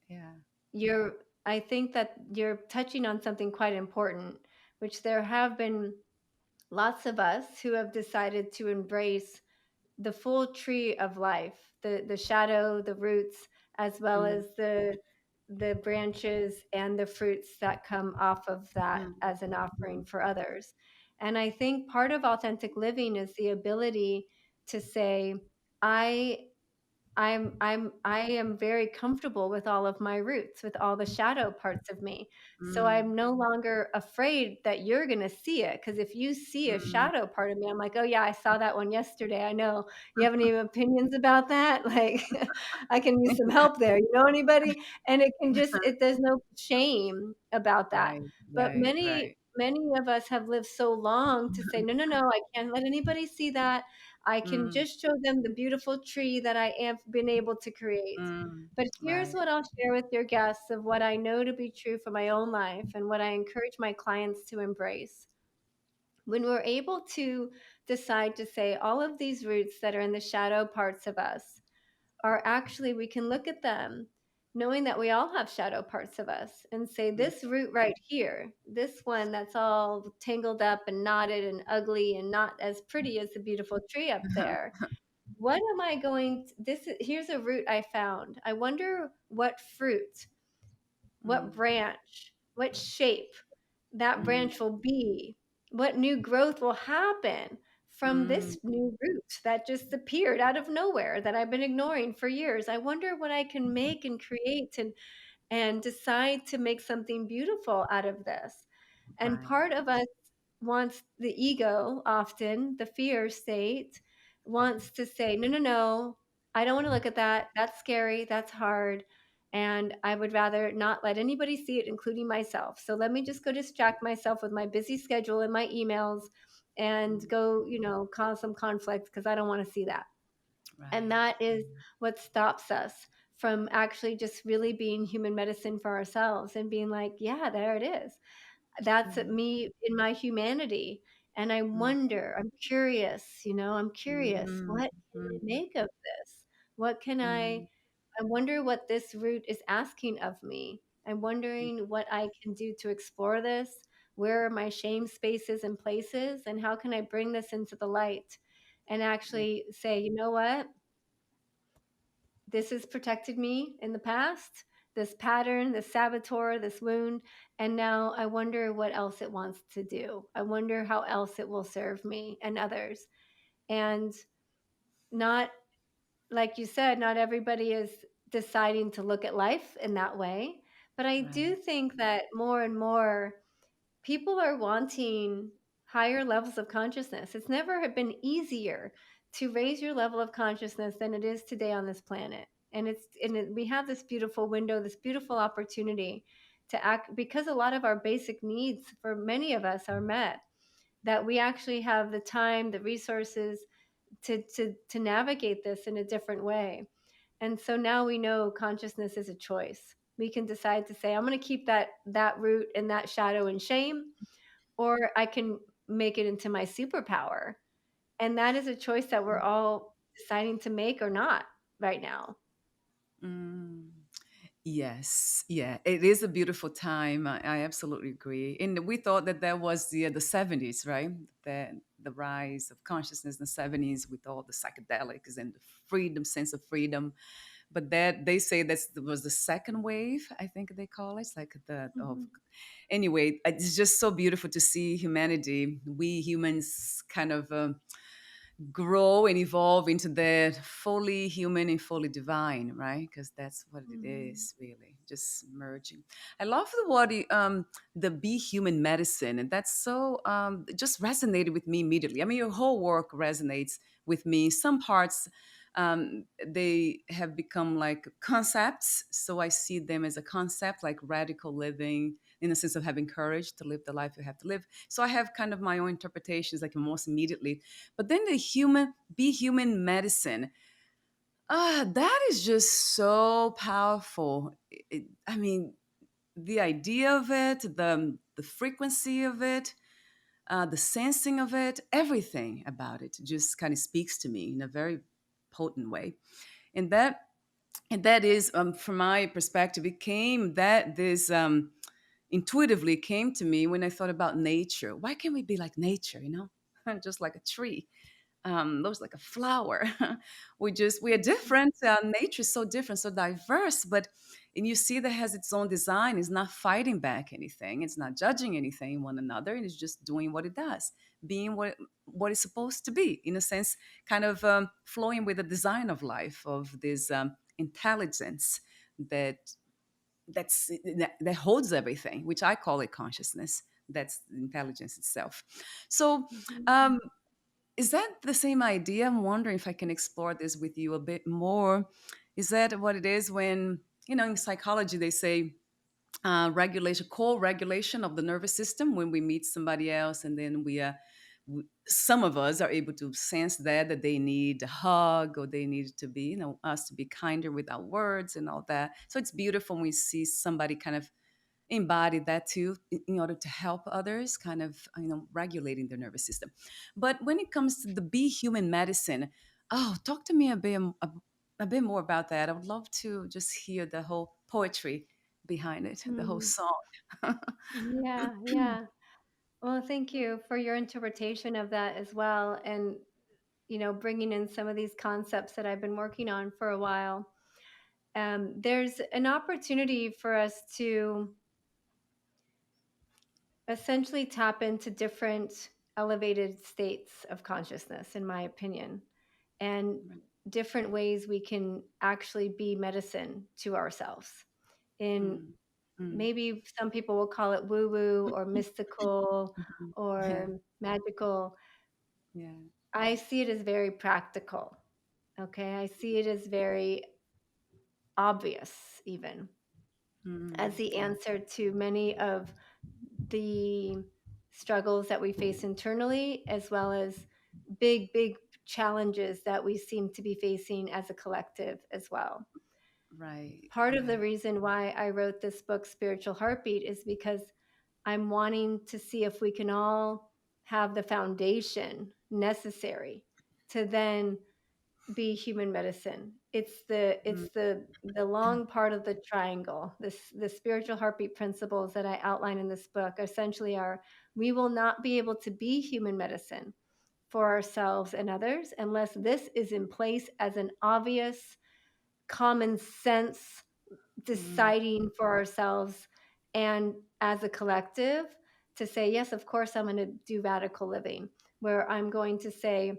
[SPEAKER 1] Yeah.
[SPEAKER 2] you're I think that you're touching on something quite important, which there have been lots of us who have decided to embrace the full tree of life, the shadow, the roots, as well
[SPEAKER 1] Mm,
[SPEAKER 2] as the the branches and the fruits that come off of that
[SPEAKER 1] Mm,
[SPEAKER 2] as an offering
[SPEAKER 1] mm,
[SPEAKER 2] for others. And I think part of authentic living is the ability to say, I I am very comfortable with all of my roots, with all the shadow parts of me. So
[SPEAKER 1] mm,
[SPEAKER 2] I'm no longer afraid that you're gonna see it. Because if you see a
[SPEAKER 1] mm.
[SPEAKER 2] shadow part of me, I'm like, "Oh, yeah, I saw that one yesterday, I know. You have any opinions about that? Like, I can use some help there. You know anybody?" And it can just it there's no shame about that.
[SPEAKER 1] Right,
[SPEAKER 2] But
[SPEAKER 1] right, right.
[SPEAKER 2] many of us have lived so long to say, "No, no, no, I can't let anybody see that. I can
[SPEAKER 1] Mm,
[SPEAKER 2] just show them the beautiful tree that I have been able to create."
[SPEAKER 1] mm,
[SPEAKER 2] But here's
[SPEAKER 1] right,
[SPEAKER 2] what I'll share with your guests of what I know to be true for my own life and what I encourage my clients to embrace. When we're able to decide to say all of these roots that are in the shadow parts of us are actually, we can look at them knowing that we all have shadow parts of us and say,
[SPEAKER 1] mm.
[SPEAKER 2] this root right here, this one that's all tangled up and knotted and ugly and not as pretty as the beautiful tree up there, what am I going to, here's a root I found. I wonder what fruit, what
[SPEAKER 1] Mm,
[SPEAKER 2] branch, what shape that
[SPEAKER 1] mm,
[SPEAKER 2] branch will be, what new growth will happen from
[SPEAKER 1] mm,
[SPEAKER 2] this new root that just appeared out of nowhere that I've been ignoring for years. I wonder what I can make and create and decide to make something beautiful out of this. And
[SPEAKER 1] right.
[SPEAKER 2] part of us wants the ego, often the fear state, wants to say, no, no, no, I don't want to look at that. That's scary. That's hard. And I would rather not let anybody see it, including myself. So let me just go distract myself with my busy schedule and my emails and
[SPEAKER 1] Mm,
[SPEAKER 2] go, cause some conflict because I don't want to see that. And
[SPEAKER 1] right.
[SPEAKER 2] that is what stops us from actually just really being human medicine for ourselves and being like, yeah, there it is. That's
[SPEAKER 1] Mm,
[SPEAKER 2] me in my humanity. And I
[SPEAKER 1] mm,
[SPEAKER 2] wonder, I'm curious, I'm curious,
[SPEAKER 1] mm,
[SPEAKER 2] what can I
[SPEAKER 1] mm,
[SPEAKER 2] make of this? What can
[SPEAKER 1] mm,
[SPEAKER 2] I wonder what this root is asking of me. I'm wondering what I can do to explore this. Where are my shame spaces and places? And how can I bring this into the light and
[SPEAKER 1] right.
[SPEAKER 2] actually say, you know what? This has protected me in the past, this pattern, this saboteur, this wound, and now I wonder what else it wants to do. I wonder how else it will serve me and others. And not, like you said, not everybody is deciding to look at life in that way. But I
[SPEAKER 1] Right.
[SPEAKER 2] do think that more and more people are wanting higher levels of consciousness. It's never been easier to raise your level of consciousness than it is today on this planet. And we have this beautiful window, this beautiful opportunity to act, because a lot of our basic needs for many of us are met, that we actually have the time, the resources to navigate this in a different way. And so now we know consciousness is a choice. We can decide to say, I'm going to keep that root and that shadow and shame, or I can make it into my superpower. And that is a choice that we're all deciding to make or not right now.
[SPEAKER 1] Mm. Yes, yeah, it is a beautiful time. I absolutely agree. And we thought that that was the 70s, right? The rise of consciousness in the 70s with all the psychedelics and the freedom, sense of freedom. But that they say that was the second wave, I think they call it. It's like the of
[SPEAKER 2] Mhm.
[SPEAKER 1] anyway. It's just so beautiful to see humanity, we humans, kind of. Grow and evolve into that fully human and fully divine, right? Because that's what it
[SPEAKER 2] Mhm.
[SPEAKER 1] is, really, just merging. I love the word, the be human medicine, and that's so it just resonated with me immediately. I mean, your whole work resonates with me. Some parts, they have become like concepts, so I see them as a concept, like radical living, in the sense of having courage to live the life you have to live. So I have kind of my own interpretations, like most immediately. But then the be human medicine, that is just so powerful. I mean, the idea of it, the frequency of it, the sensing of it, everything about it just kind of speaks to me in a very potent way. And that is, from my perspective, it came that this intuitively came to me when I thought about nature. Why can't we be like nature? Just like a tree, looks like a flower. We are different. Nature is so different, so diverse, but And you see that has its own design. It's not fighting back anything. It's not judging anything one another. And it's just doing what it does, being what it's supposed to be, in a sense, kind of flowing with the design of life, of this intelligence that that holds everything, which I call it consciousness. That's intelligence itself. So
[SPEAKER 2] Mhm.
[SPEAKER 1] um, is that the same idea? I'm wondering if I can explore this with you a bit more. Is that what it is when, in psychology, they say regulation, co-regulation of the nervous system when we meet somebody else, and then some of us are able to sense that they need a hug, or they need to be, us to be kinder with our words and all that. So it's beautiful when we see somebody kind of embody that too, in order to help others, kind of, regulating their nervous system. But when it comes to the be human medicine, oh, talk to me a bit more about that. I would love to just hear the whole poetry behind it, the whole
[SPEAKER 2] Mm.
[SPEAKER 1] song.
[SPEAKER 2] Yeah, yeah. Well, thank you for your interpretation of that as well. And, bringing in some of these concepts that I've been working on for a while. There's an opportunity for us to essentially tap into different elevated states of consciousness, in my opinion, and
[SPEAKER 1] Right.
[SPEAKER 2] different ways we can actually be medicine to ourselves. In
[SPEAKER 1] Mm, mm,
[SPEAKER 2] maybe some people will call it woo woo or mystical
[SPEAKER 1] mhm. Yeah,
[SPEAKER 2] or magical.
[SPEAKER 1] yeah.
[SPEAKER 2] I see it as very practical. Okay. I see it as very obvious, even as
[SPEAKER 1] Mm,
[SPEAKER 2] the
[SPEAKER 1] yeah.
[SPEAKER 2] answer to many of the struggles that we face internally, as well as big, big challenges that we seem to be facing as a collective as well.
[SPEAKER 1] Right,
[SPEAKER 2] Part of the
[SPEAKER 1] right.
[SPEAKER 2] reason why I wrote this book, Spiritual Heartbeat, is because I'm wanting to see if we can all have the foundation necessary to then be human medicine.
[SPEAKER 1] Mm,
[SPEAKER 2] It's the long part of the triangle. The spiritual heartbeat principles that I outline in this book essentially are: we will not be able to be human medicine for ourselves and others unless this is in place as an obvious common sense
[SPEAKER 1] mm,
[SPEAKER 2] deciding for ourselves and as a collective to say, yes, of course I'm going to do radical living, where I'm going to say,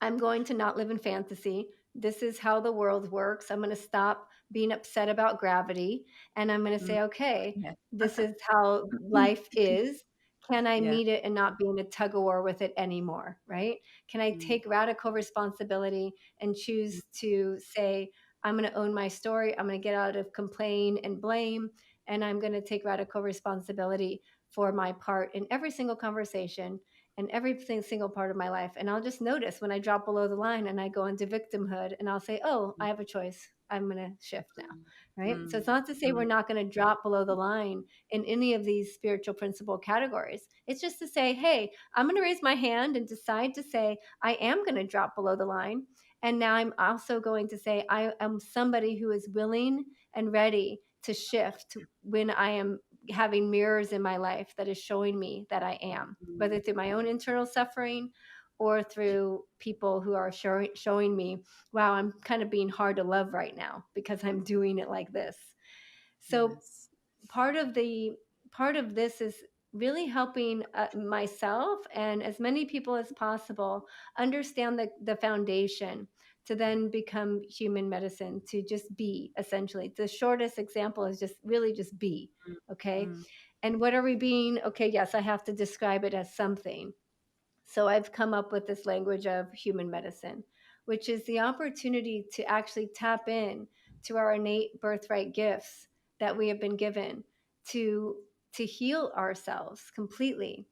[SPEAKER 2] I'm going to not live in fantasy. This is how the world works. I'm going to stop being upset about gravity. And I'm going to
[SPEAKER 1] mm.
[SPEAKER 2] say, okay,
[SPEAKER 1] Yeah.
[SPEAKER 2] this is how life is. Can I
[SPEAKER 1] Yeah.
[SPEAKER 2] meet it and not be in a tug of war with it anymore? Right? Can I
[SPEAKER 1] Mm,
[SPEAKER 2] take radical responsibility and
[SPEAKER 1] mm,
[SPEAKER 2] choose to say, I'm going to own my story. I'm going to get out of complain and blame. And I'm going to take radical responsibility for my part in every single conversation and every single part of my life. And I'll just notice when I drop below the line and I go into victimhood, and I'll say, oh, I have a choice. I'm going to shift now. Right. So it's
[SPEAKER 1] mm,
[SPEAKER 2] not to say we're
[SPEAKER 1] mm,
[SPEAKER 2] not going to drop below the line in any of these spiritual principle categories. It's just to say, hey, I'm going to raise my hand and decide to say, I am going to drop below the line. And now I'm also going to say, I am somebody who is willing and ready to shift when I am having mirrors in my life that is showing me that I am,
[SPEAKER 1] mm.
[SPEAKER 2] whether through my own internal suffering or through people who are showing me, wow, I'm kind of being hard to love right now because I'm doing it like this. So
[SPEAKER 1] Yes.
[SPEAKER 2] part of the part of this is really helping myself and as many people as possible understand the foundation to then become human medicine, to just be. Essentially, the shortest example is just really just be.
[SPEAKER 1] Mm,
[SPEAKER 2] Okay.
[SPEAKER 1] mm,
[SPEAKER 2] And what are we being? Okay, yes, I have to describe it as something. So I've come up with this language of human medicine, which is the opportunity to actually tap in to our innate birthright gifts that we have been given to to heal ourselves completely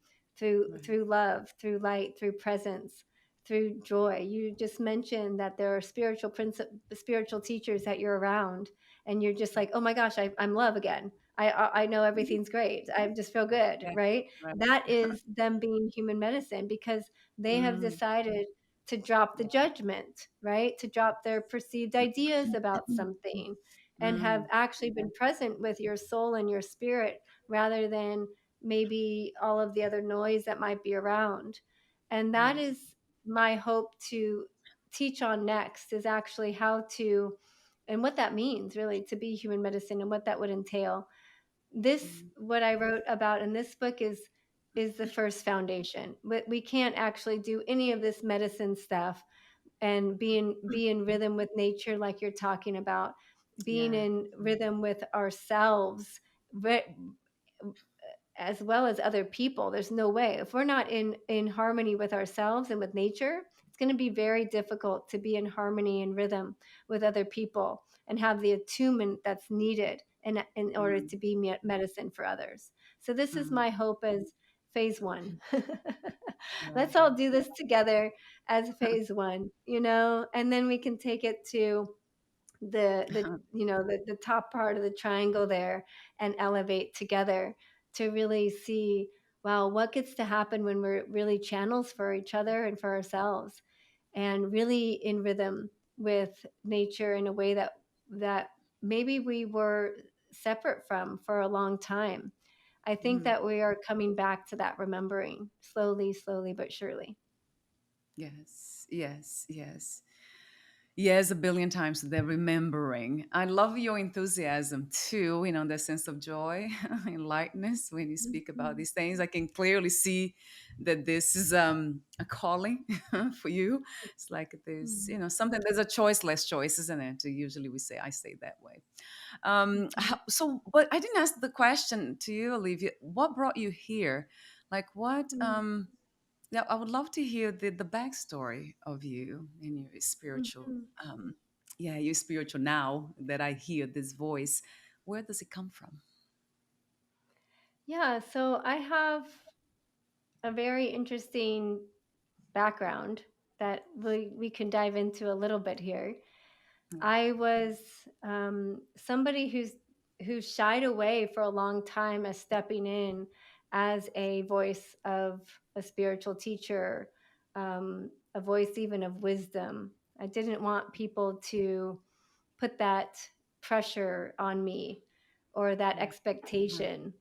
[SPEAKER 1] right.
[SPEAKER 2] through love, through light, through presence, through joy. You just mentioned that there are spiritual teachers that you're around, and you're just like, oh my gosh, I'm love again. I know everything's great. I just feel good,
[SPEAKER 1] Yeah.
[SPEAKER 2] right?
[SPEAKER 1] Right.
[SPEAKER 2] That is them being human medicine because they have
[SPEAKER 1] Mm,
[SPEAKER 2] decided to drop the
[SPEAKER 1] yeah.
[SPEAKER 2] judgment, right? To drop their perceived ideas about something and have
[SPEAKER 1] Mm,
[SPEAKER 2] actually been present with your soul and your spirit rather than maybe all of the other noise that might be around. And that
[SPEAKER 1] right.
[SPEAKER 2] is my hope to teach on next, is actually how to and what that means really to be human medicine and what that would entail. This, what I wrote about in this book, is the first foundation. But we can't actually do any of this medicine stuff and be in rhythm with nature like you're talking about, being
[SPEAKER 1] Yeah.
[SPEAKER 2] in rhythm with ourselves, as well as other people. There's no way, if we're not in harmony with ourselves and with nature, it's going to be very difficult to be in harmony and rhythm with other people and have the attunement that's needed in order
[SPEAKER 1] Mm,
[SPEAKER 2] to be medicine for others. So this is
[SPEAKER 1] mm.
[SPEAKER 2] my hope as phase one. Let's
[SPEAKER 1] Wow.
[SPEAKER 2] all do this together as phase one, and then we can take it to the top part of the triangle there and elevate together to really see, wow, what gets to happen when we're really channels for each other and for ourselves, and really in rhythm with nature in a way that maybe we were separate from for a long time. I think
[SPEAKER 1] Mm.
[SPEAKER 2] that we are coming back to that remembering slowly, slowly but surely.
[SPEAKER 1] Yes, yes, yes. Yes, a billion times they're remembering. I love your enthusiasm too, the sense of joy and lightness when you speak about
[SPEAKER 2] Mhm.
[SPEAKER 1] these things. I can clearly see that this is a calling for you. It's like there's,
[SPEAKER 2] Mhm.
[SPEAKER 1] something, there's a choice, less choice, isn't it? Usually I say that way.
[SPEAKER 2] Mhm.
[SPEAKER 1] So, but I didn't ask the question to you, Olivia. What brought you here? Like what? Yeah, I would love to hear the backstory of you and your spiritual.
[SPEAKER 2] Mhm.
[SPEAKER 1] Yeah, your spiritual now that I hear this voice. Where does it come from?
[SPEAKER 2] Yeah, so I have a very interesting background that we can dive into a little bit here.
[SPEAKER 1] Yeah.
[SPEAKER 2] I was somebody who shied away for a long time as stepping in as a voice of a spiritual teacher, a voice even of wisdom. I didn't want people to put that pressure on me or that
[SPEAKER 1] Mm.
[SPEAKER 2] expectation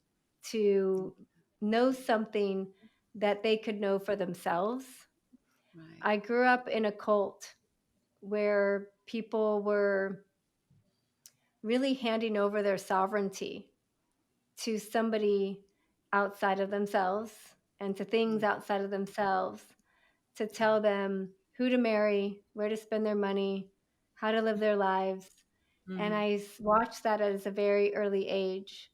[SPEAKER 2] to know something that they could know for themselves.
[SPEAKER 1] Right.
[SPEAKER 2] I grew up in a cult where people were really handing over their sovereignty to somebody outside of themselves and to things
[SPEAKER 1] Yeah.
[SPEAKER 2] outside of themselves to tell them who to marry, where to spend their money, how to live their lives. And
[SPEAKER 1] Mm.
[SPEAKER 2] I watched that at a very early age,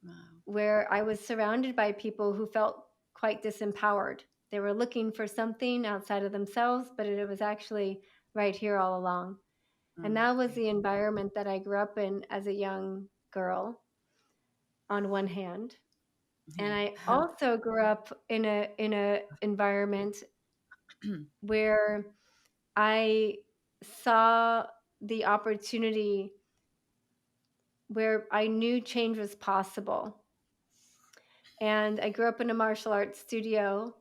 [SPEAKER 1] Wow.
[SPEAKER 2] where I was surrounded by people who felt quite disempowered. They were looking for something outside of themselves, but it was actually right here all along. And
[SPEAKER 1] Mm.
[SPEAKER 2] that was the environment that I grew up in as a young girl, on one hand. And
[SPEAKER 1] Yeah.
[SPEAKER 2] I also grew up in a environment where I saw the opportunity, where I knew change was possible. And I grew up in a martial arts studio.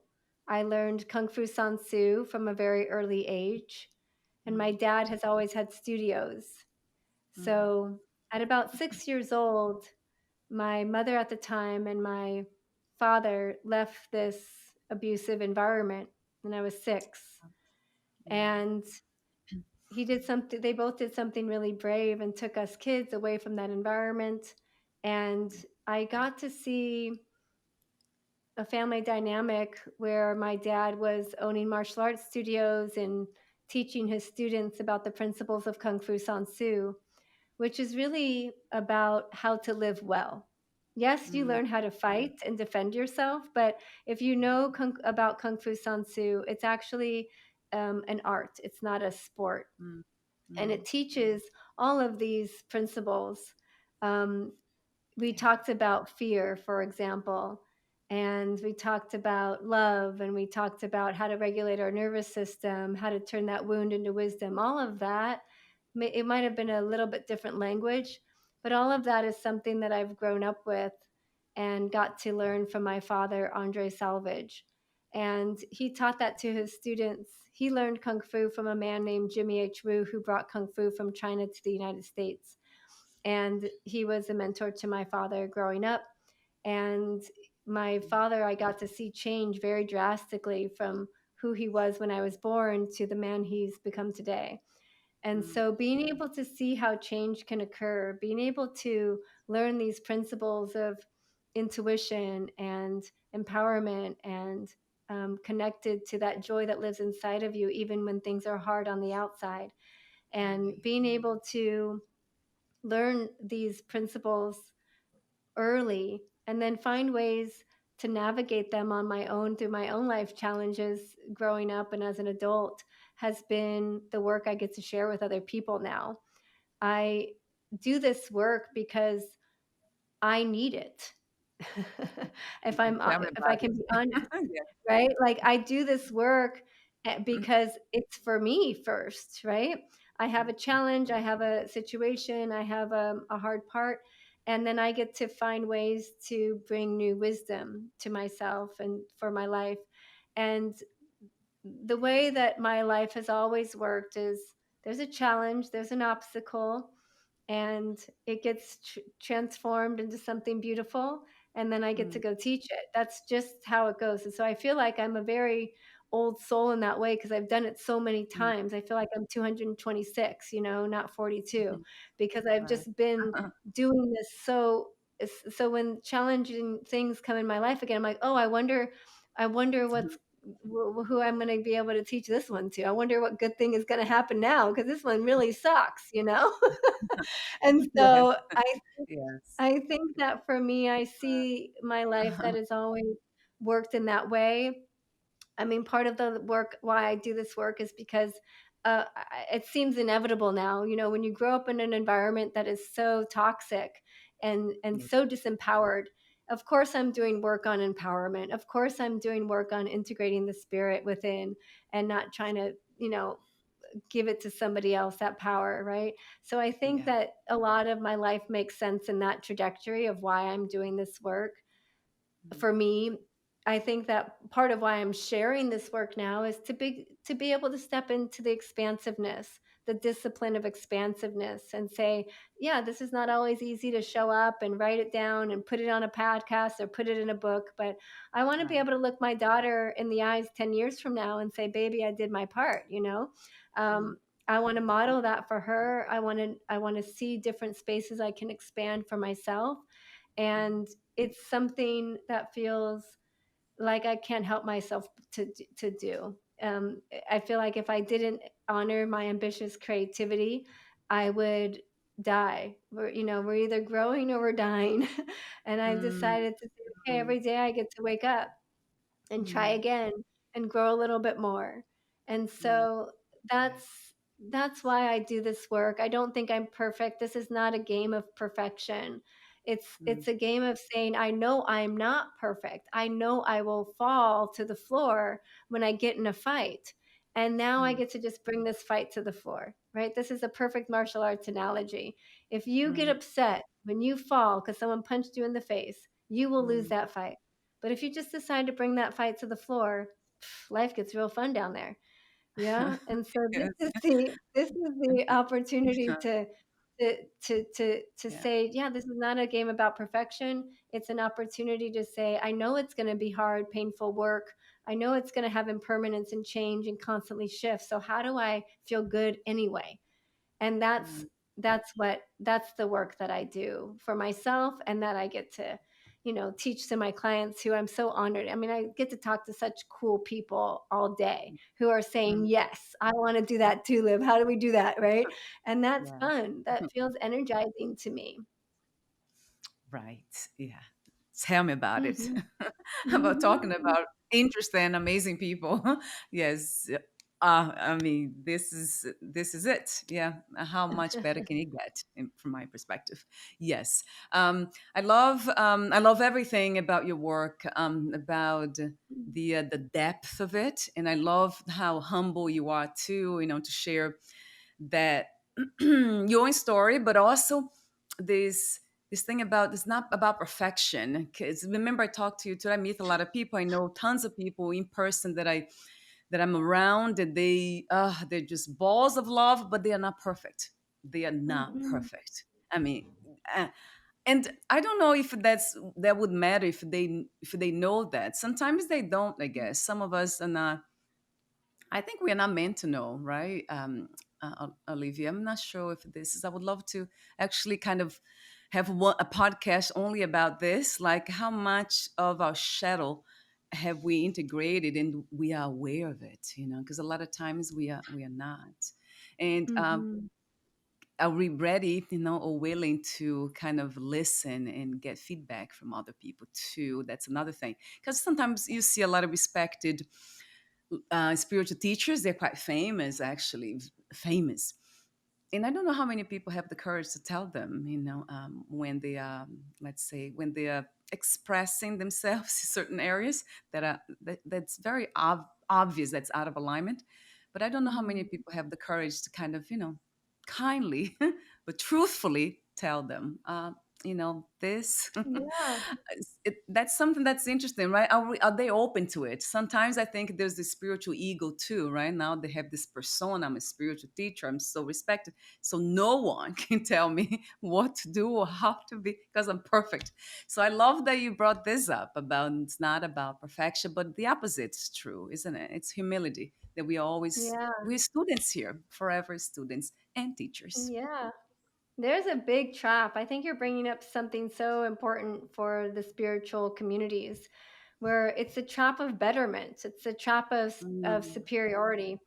[SPEAKER 2] I learned Kung Fu San Soo from a very early age. And my
[SPEAKER 1] Mm.
[SPEAKER 2] dad has always had studios.
[SPEAKER 1] Mm.
[SPEAKER 2] So at about 6 years old, my mother at the time and my father left this abusive environment when I was 6.
[SPEAKER 1] Yeah.
[SPEAKER 2] And they both did something really brave and took us kids away from that environment. And I got to see a family dynamic where my dad was owning martial arts studios and teaching his students about the principles of Kung Fu San Soo, which is really about how to live well. Yes, you
[SPEAKER 1] Mm.
[SPEAKER 2] learn how to fight and defend yourself, but if you know about Kung Fu San Soo, it's actually an art, it's not a sport.
[SPEAKER 1] Mm.
[SPEAKER 2] And
[SPEAKER 1] Mm.
[SPEAKER 2] it teaches all of these principles. Um, we
[SPEAKER 1] Yeah.
[SPEAKER 2] talked about fear, for example, and we talked about love, and we talked about how to regulate our nervous system, how to turn that wound into wisdom. All of that, it might have been a little bit different language, but all of that is something that I've grown up with and got to learn from my father, Andre Salvage. And he taught that to his students. He learned Kung Fu from a man named Jimmy H. Wu, who brought Kung Fu from China to the United States. And he was a mentor to my father growing up. And my father, I got to see change very drastically from who he was when I was born to the man he's become today. And
[SPEAKER 1] mm,
[SPEAKER 2] so being able to see how change can occur, being able to learn these principles of intuition and empowerment and connected to that joy that lives inside of you, even when things are hard on the outside, and
[SPEAKER 1] right.
[SPEAKER 2] being able to learn these principles early and then find ways to navigate them on my own through my own life challenges growing up and as an adult has been the work I get to share with other people now. I do this work because I need it.
[SPEAKER 1] Tell me
[SPEAKER 2] If I
[SPEAKER 1] about
[SPEAKER 2] can be honest,
[SPEAKER 1] it. Yeah.
[SPEAKER 2] right? Like I do this work because it's for me first, right? I have a challenge, I have a situation, I have a hard part, and then I get to find ways to bring new wisdom to myself and for my life. And the way that my life has always worked is there's a challenge, there's an obstacle, and it gets transformed into something beautiful, and then I get to
[SPEAKER 1] Mm,
[SPEAKER 2] go teach it. That's just how it goes. And so I feel like I'm a very old soul in that way because I've done it so many
[SPEAKER 1] mm,
[SPEAKER 2] times. I feel like I'm 226, not 42,
[SPEAKER 1] mhm.
[SPEAKER 2] because I've
[SPEAKER 1] Right.
[SPEAKER 2] just been doing this so when challenging things come in my life again, I'm like, "Oh, I wonder who I'm going to be able to teach this one to. I wonder what good thing is going to happen now because this one really sucks?" And
[SPEAKER 1] Yes.
[SPEAKER 2] so
[SPEAKER 1] Yes.
[SPEAKER 2] I think that for me, I see my life that has always worked in that way. I mean, part of the work why I do this work is because it seems inevitable now. When you grow up in an environment that is so toxic and
[SPEAKER 1] Yeah.
[SPEAKER 2] so disempowered, of course I'm doing work on empowerment. Of course I'm doing work on integrating the spirit within and not trying to, give it to somebody else, that power, right? So I think
[SPEAKER 1] Yeah.
[SPEAKER 2] that a lot of my life makes sense in that trajectory of why I'm doing this work.
[SPEAKER 1] Mhm.
[SPEAKER 2] For me, I think that part of why I'm sharing this work now is to be able to step into the expansiveness, the discipline of expansiveness and say, yeah, this is not always easy to show up and write it down and put it on a podcast or put it in a book, but I want to be
[SPEAKER 1] Right.
[SPEAKER 2] able to look my daughter in the eyes 10 years from now and say, baby, I did my part.
[SPEAKER 1] Mm,
[SPEAKER 2] Um, I want to model that for her. I want to see different spaces I can expand for myself,
[SPEAKER 1] mm,
[SPEAKER 2] and it's something that feels like I can't help myself to do. I feel like if I didn't honor my ambitious creativity, I would die. We're either growing or we're dying, and I've
[SPEAKER 1] mm,
[SPEAKER 2] decided to say, okay,
[SPEAKER 1] mm,
[SPEAKER 2] every day I get to wake up and try
[SPEAKER 1] mm,
[SPEAKER 2] again and grow a little bit more. And
[SPEAKER 1] mm.
[SPEAKER 2] so
[SPEAKER 1] Right.
[SPEAKER 2] that's why I do this work. I don't think I'm perfect. This is not a game of perfection.
[SPEAKER 1] Mm,
[SPEAKER 2] It's a game of saying I know I'm not perfect. I know I will fall to the floor when I get in a fight. And now I
[SPEAKER 1] mm,
[SPEAKER 2] get to just bring this fight to the floor, right? This is a perfect martial arts analogy. If you get
[SPEAKER 1] mm,
[SPEAKER 2] upset when you fall because someone punched you in the face, you will lose
[SPEAKER 1] mm.
[SPEAKER 2] that fight. But if you just decide to bring that fight to the floor, life gets real fun down there. Yeah. And so this
[SPEAKER 1] Yes.
[SPEAKER 2] is the opportunity to
[SPEAKER 1] Yeah.
[SPEAKER 2] say, yeah, this is not a game about perfection. It's an opportunity to say, I know it's going to be hard, painful work. I know it's going to have impermanence and change and constantly shift. So how do I feel good anyway? And
[SPEAKER 1] Mm,
[SPEAKER 2] that's the work that I do for myself and that I get to teach to my clients, who I'm so honored. I mean, I get to talk to such cool people all day who are saying,
[SPEAKER 1] mm.
[SPEAKER 2] yes, I want to do that too, Liv. How do we do that, right? And that's
[SPEAKER 1] Yeah.
[SPEAKER 2] fun. That feels energizing to me.
[SPEAKER 1] Right. Yeah. Tell me about it.
[SPEAKER 2] Mhm.
[SPEAKER 1] About talking about interesting, amazing people. Yes. I mean, this is it. Yeah. How much better can it get, from my perspective? Yes. I love everything about your work. About the depth of it, and I love how humble you are too. To share that your own story, but also this thing about it's not about perfection. Because remember, I talked to you too. I meet a lot of people. I know tons of people in person that I'm around, and they're just balls of love, but they are not perfect. They are not
[SPEAKER 2] Mhm.
[SPEAKER 1] perfect. I mean, uh, and I don't know if that would matter if they know that. Sometimes they don't. I guess some of us are not. I think we are not meant to know, right? Olivia. I'm not sure if this is. I would love to actually kind of have a podcast only about this, like how much of our shadow have we integrated and we are aware of it, because a lot of times we are not. And
[SPEAKER 2] Mm-hmm.
[SPEAKER 1] are we ready, or willing to kind of listen and get feedback from other people too? That's another thing. Because sometimes you see a lot of respected spiritual teachers. They're quite famous, actually, famous. And I don't know how many people have the courage to tell them, when they are, let's say, when they are expressing themselves in certain areas that's very obvious, that's out of alignment. But I don't know how many
[SPEAKER 2] Mm-hmm.
[SPEAKER 1] people have the courage to kind of, kindly but truthfully tell them, this.
[SPEAKER 2] Yeah.
[SPEAKER 1] That's something that's interesting, right? Are they open to it? Sometimes I think there's this spiritual ego too, right? Now they have this persona. I'm a spiritual teacher. I'm so respected. So no one can tell me what to do or how to be because I'm perfect. So I love that you brought this up about it's not about perfection, but the opposite's true, isn't it? It's humility that
[SPEAKER 2] Yeah.
[SPEAKER 1] we're students here, forever students and teachers.
[SPEAKER 2] Yeah. There's a big trap. I think you're bringing up something so important for the spiritual communities, where it's a trap of betterment. It's a trap of
[SPEAKER 1] Mm,
[SPEAKER 2] superiority.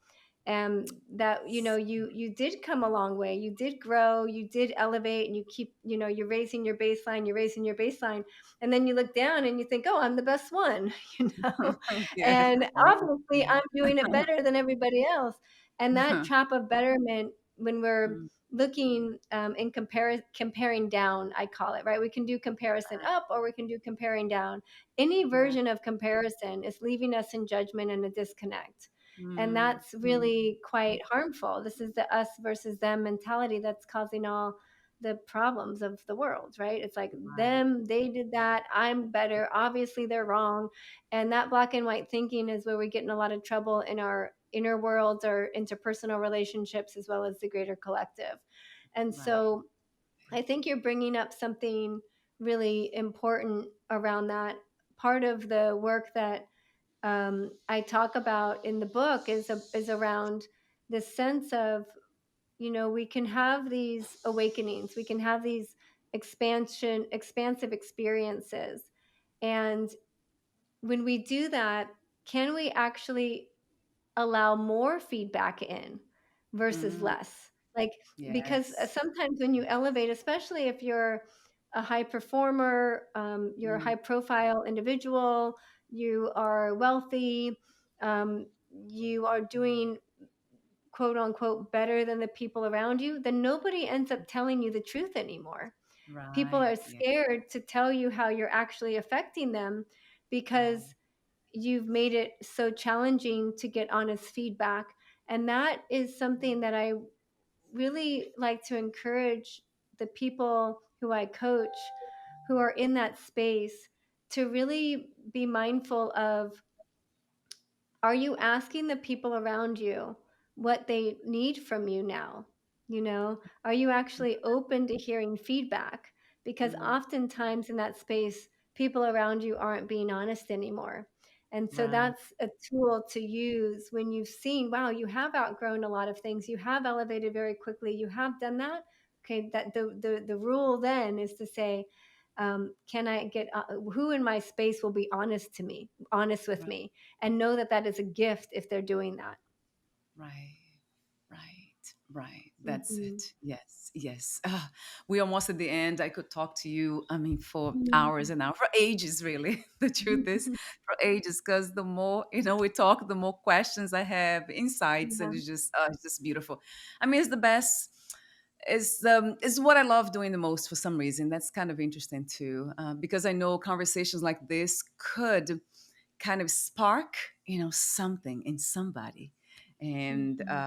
[SPEAKER 2] And that, you did come a long way. You did grow, you did elevate, and you keep, you're raising your baseline, you're raising your baseline. And then you look down and you think, oh, I'm the best one, you know?
[SPEAKER 1] yeah.
[SPEAKER 2] And
[SPEAKER 1] Right.
[SPEAKER 2] obviously I'm doing it better than everybody else. And that trap of betterment, when we're
[SPEAKER 1] Mm,
[SPEAKER 2] looking in comparing down, I call it, right? We can do comparison up or we can do comparing down. Any
[SPEAKER 1] right.
[SPEAKER 2] version of comparison is leaving us in judgment and a disconnect, and
[SPEAKER 1] Mm,
[SPEAKER 2] that's
[SPEAKER 1] mm,
[SPEAKER 2] really quite harmful. This is the us versus them mentality that's causing all the problems of the world, right? It's like
[SPEAKER 1] right.
[SPEAKER 2] them, they did that, I'm better, obviously they're wrong. And that black and white thinking is where we get in a lot of trouble in our inner worlds or interpersonal relationships as well as the greater collective. And
[SPEAKER 1] Right.
[SPEAKER 2] so I think you're bringing up something really important around that. Part of the work that I talk about in the book is around the sense of, we can have these awakenings, we can have these expansive experiences, and when we do that, can we actually allow more feedback in versus
[SPEAKER 1] Mm,
[SPEAKER 2] less? Like, because
[SPEAKER 1] yes.
[SPEAKER 2] sometimes when you elevate, especially if you're a high performer, you're a
[SPEAKER 1] Mm,
[SPEAKER 2] high profile individual, you are wealthy, you are doing quote unquote better than the people around you, then nobody ends up telling you the truth anymore. People
[SPEAKER 1] right.
[SPEAKER 2] are
[SPEAKER 1] Yeah.
[SPEAKER 2] scared to tell you how you're actually affecting them because
[SPEAKER 1] Right.
[SPEAKER 2] you've made it so challenging to get honest feedback. And that is something that I really like to encourage the people who I coach who are in that space to really be mindful of, are you asking the people around you what they need from you now? Are you actually open to hearing feedback? Because
[SPEAKER 1] Mm,
[SPEAKER 2] oftentimes in that space, people around you aren't being honest anymore. And so
[SPEAKER 1] right.
[SPEAKER 2] that's a tool to use when you've seen, wow, you have outgrown a lot of things. You have elevated very quickly. You have done that. Okay, that the rule then is to say, can I get who in my space will be honest with
[SPEAKER 1] Right.
[SPEAKER 2] me, and know that that is a gift if they're doing that.
[SPEAKER 1] Right. Right. Right. That's
[SPEAKER 2] Mhm.
[SPEAKER 1] it. Yes. Yes. We're almost at the end. I could talk to you, I mean, for hours
[SPEAKER 2] Mhm.
[SPEAKER 1] and hours, for ages, really. The truth is, for ages, because the more, we talk, the more questions I have, insights, and
[SPEAKER 2] Yeah.
[SPEAKER 1] it's just beautiful. I mean, it's the best. Is what I love doing the most for some reason. That's kind of interesting too, because I know conversations like this could kind of spark, something in somebody, and
[SPEAKER 2] Mhm.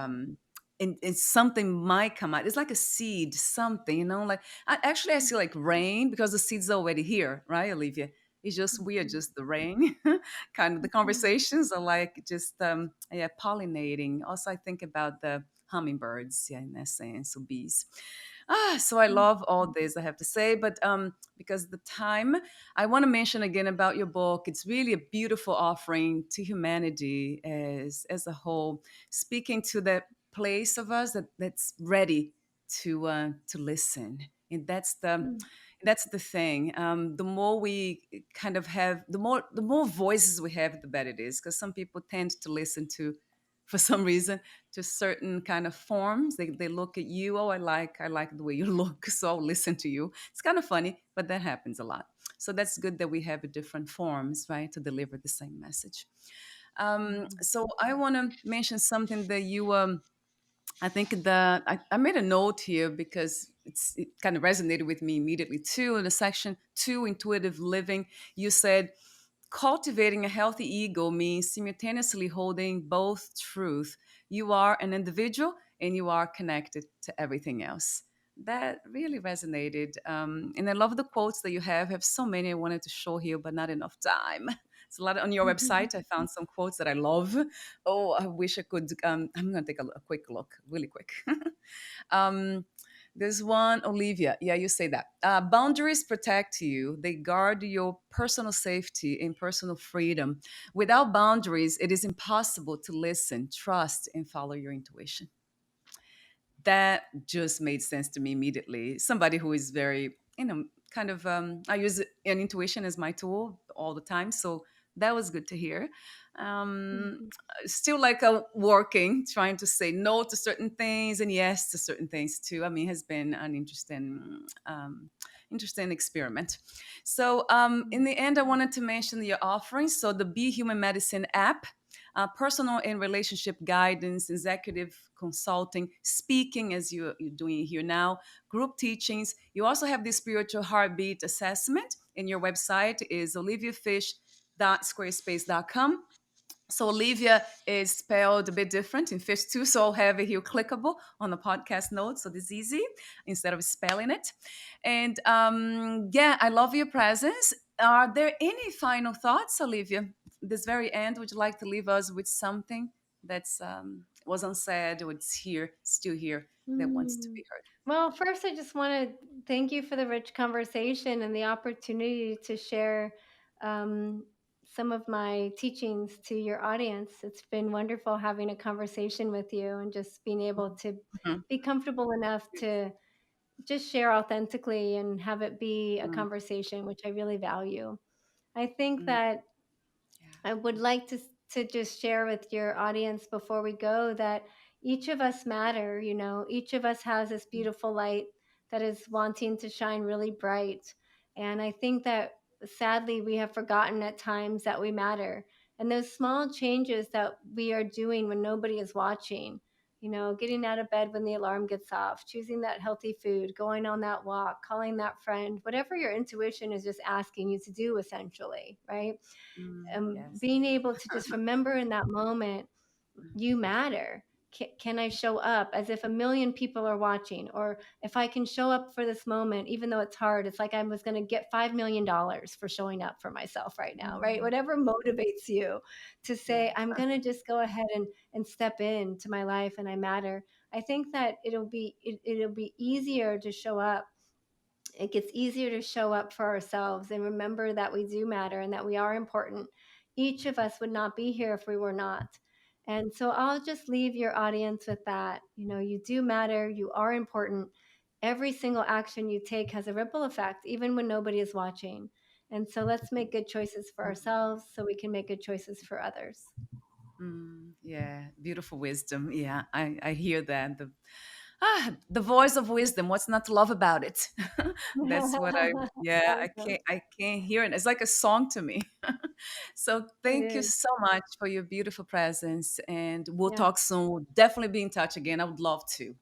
[SPEAKER 1] and something might come out. It's like a seed, something, like I see like rain because the seed's already here, right, Olivia? It's just we are
[SPEAKER 2] Mhm.
[SPEAKER 1] just the rain. Kind of the
[SPEAKER 2] Mhm.
[SPEAKER 1] conversations are like just yeah, pollinating. Also, I think about the hummingbirds, yeah, in essence, or bees. So I
[SPEAKER 2] Mhm.
[SPEAKER 1] love all this, I have to say, but because the time, I want to mention again about your book. It's really a beautiful offering to humanity as a whole, speaking to that. place of us that's ready to listen. And
[SPEAKER 2] Mm.
[SPEAKER 1] that's the thing. The more we kind of have, the more voices we have, the better it is. Because some people tend to listen to, for some reason, to certain kind of forms. They look at you. Oh, I like the way you look, so I'll listen to you. It's kind of funny, but that happens a lot. So that's good that we have different forms, right, to deliver the same message.
[SPEAKER 2] Mhm.
[SPEAKER 1] So I want to mention something that you I think that I made a note here because it kind of resonated with me immediately too. In the section two, intuitive living, you said cultivating a healthy ego means simultaneously holding both truth. You are an individual and you are connected to everything else. That really resonated. And I love the quotes that you have. I have so many I wanted to show here, but not enough time. It's a lot on your website. I found some quotes that I love. Oh, I wish I could. I'm going to take a quick look, really quick. um, there's one, Olivia. Yeah, you say that. Boundaries protect you, they guard your personal safety and personal freedom. Without boundaries, it is impossible to listen, trust, and follow your intuition. That just made sense to me immediately. Somebody who is very, kind of, I use an intuition as my tool all the time. So that was good to hear. Um,
[SPEAKER 2] Mhm.
[SPEAKER 1] Still like working, trying to say no to certain things and yes to certain things too. I mean, has been an interesting experiment. So in the end, I wanted to mention your offerings. So the Be Human Medicine app, personal and relationship guidance, executive consulting, speaking as you're doing here now, group teachings. You also have the spiritual heartbeat assessment, and your website is oliveyahfisch.squarespace.com. So Olivia is spelled a bit different in Fish too. So I'll have it here clickable on the podcast notes. So this is easy instead of spelling it. And yeah, I love your presence. Are there any final thoughts, Olivia? This very end, would you like to leave us with something that's was unsaid or it's here, still here, that wants to
[SPEAKER 2] Mm.
[SPEAKER 1] be heard?
[SPEAKER 2] Well, first, I just want to thank you for the rich conversation and the opportunity to share um, some of my teachings to your audience. It's been wonderful having a conversation with you and just being able to
[SPEAKER 1] Mhm.
[SPEAKER 2] be comfortable enough to just share authentically and have it be a
[SPEAKER 1] Mm,
[SPEAKER 2] conversation, which I really value. I think
[SPEAKER 1] mm,
[SPEAKER 2] that
[SPEAKER 1] yeah.
[SPEAKER 2] I would like to just share with your audience before we go that each of us matter, you know, each of us has this beautiful light that is wanting to shine really bright. And I think that sadly we have forgotten at times that we matter. And those small changes that we are doing when nobody is watching, you know, getting out of bed when the alarm gets off, choosing that healthy food, going on that walk, calling that friend, whatever your intuition is just asking you to do essentially, right?
[SPEAKER 1] Yes.
[SPEAKER 2] Being able to just remember in that moment, you matter. Can I show up as if a million people are watching? Or if I can show up for this moment, even though it's hard, it's like I was going to get $5 million for showing up for myself right now, right?
[SPEAKER 1] Mm,
[SPEAKER 2] Whatever motivates you to say,
[SPEAKER 1] yes.
[SPEAKER 2] I'm going to just go ahead and step into my life and I matter. I think that it'll be easier to show up. It gets easier to show up for ourselves and remember that we do matter and that we are important. Each of us would not be here if we were not. And so I'll just leave your audience with that. You know, you do matter, you are important. Every single action you take has a ripple effect, even when nobody is watching. And so let's make good choices for ourselves so we can make good choices for others.
[SPEAKER 1] Yeah, beautiful wisdom. Yeah, I hear that. The voice of wisdom. What's not to love about it? That's what I. Yeah,
[SPEAKER 2] Awesome.
[SPEAKER 1] I can't hear it. It's like a song to me. So
[SPEAKER 2] It
[SPEAKER 1] thank you
[SPEAKER 2] is.
[SPEAKER 1] so much for your beautiful presence, and we'll
[SPEAKER 2] Yeah.
[SPEAKER 1] talk soon. We'll definitely be in touch again. I would love to.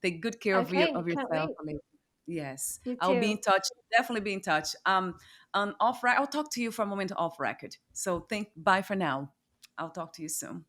[SPEAKER 1] Take good care
[SPEAKER 2] Okay.
[SPEAKER 1] of
[SPEAKER 2] Can't
[SPEAKER 1] yourself,
[SPEAKER 2] wait.
[SPEAKER 1] Olivia. Yes,
[SPEAKER 2] You
[SPEAKER 1] I'll be
[SPEAKER 2] too.
[SPEAKER 1] in touch. Definitely be in touch. On off. I'll talk to you for a moment off record. So think. Bye for now. I'll talk to you soon.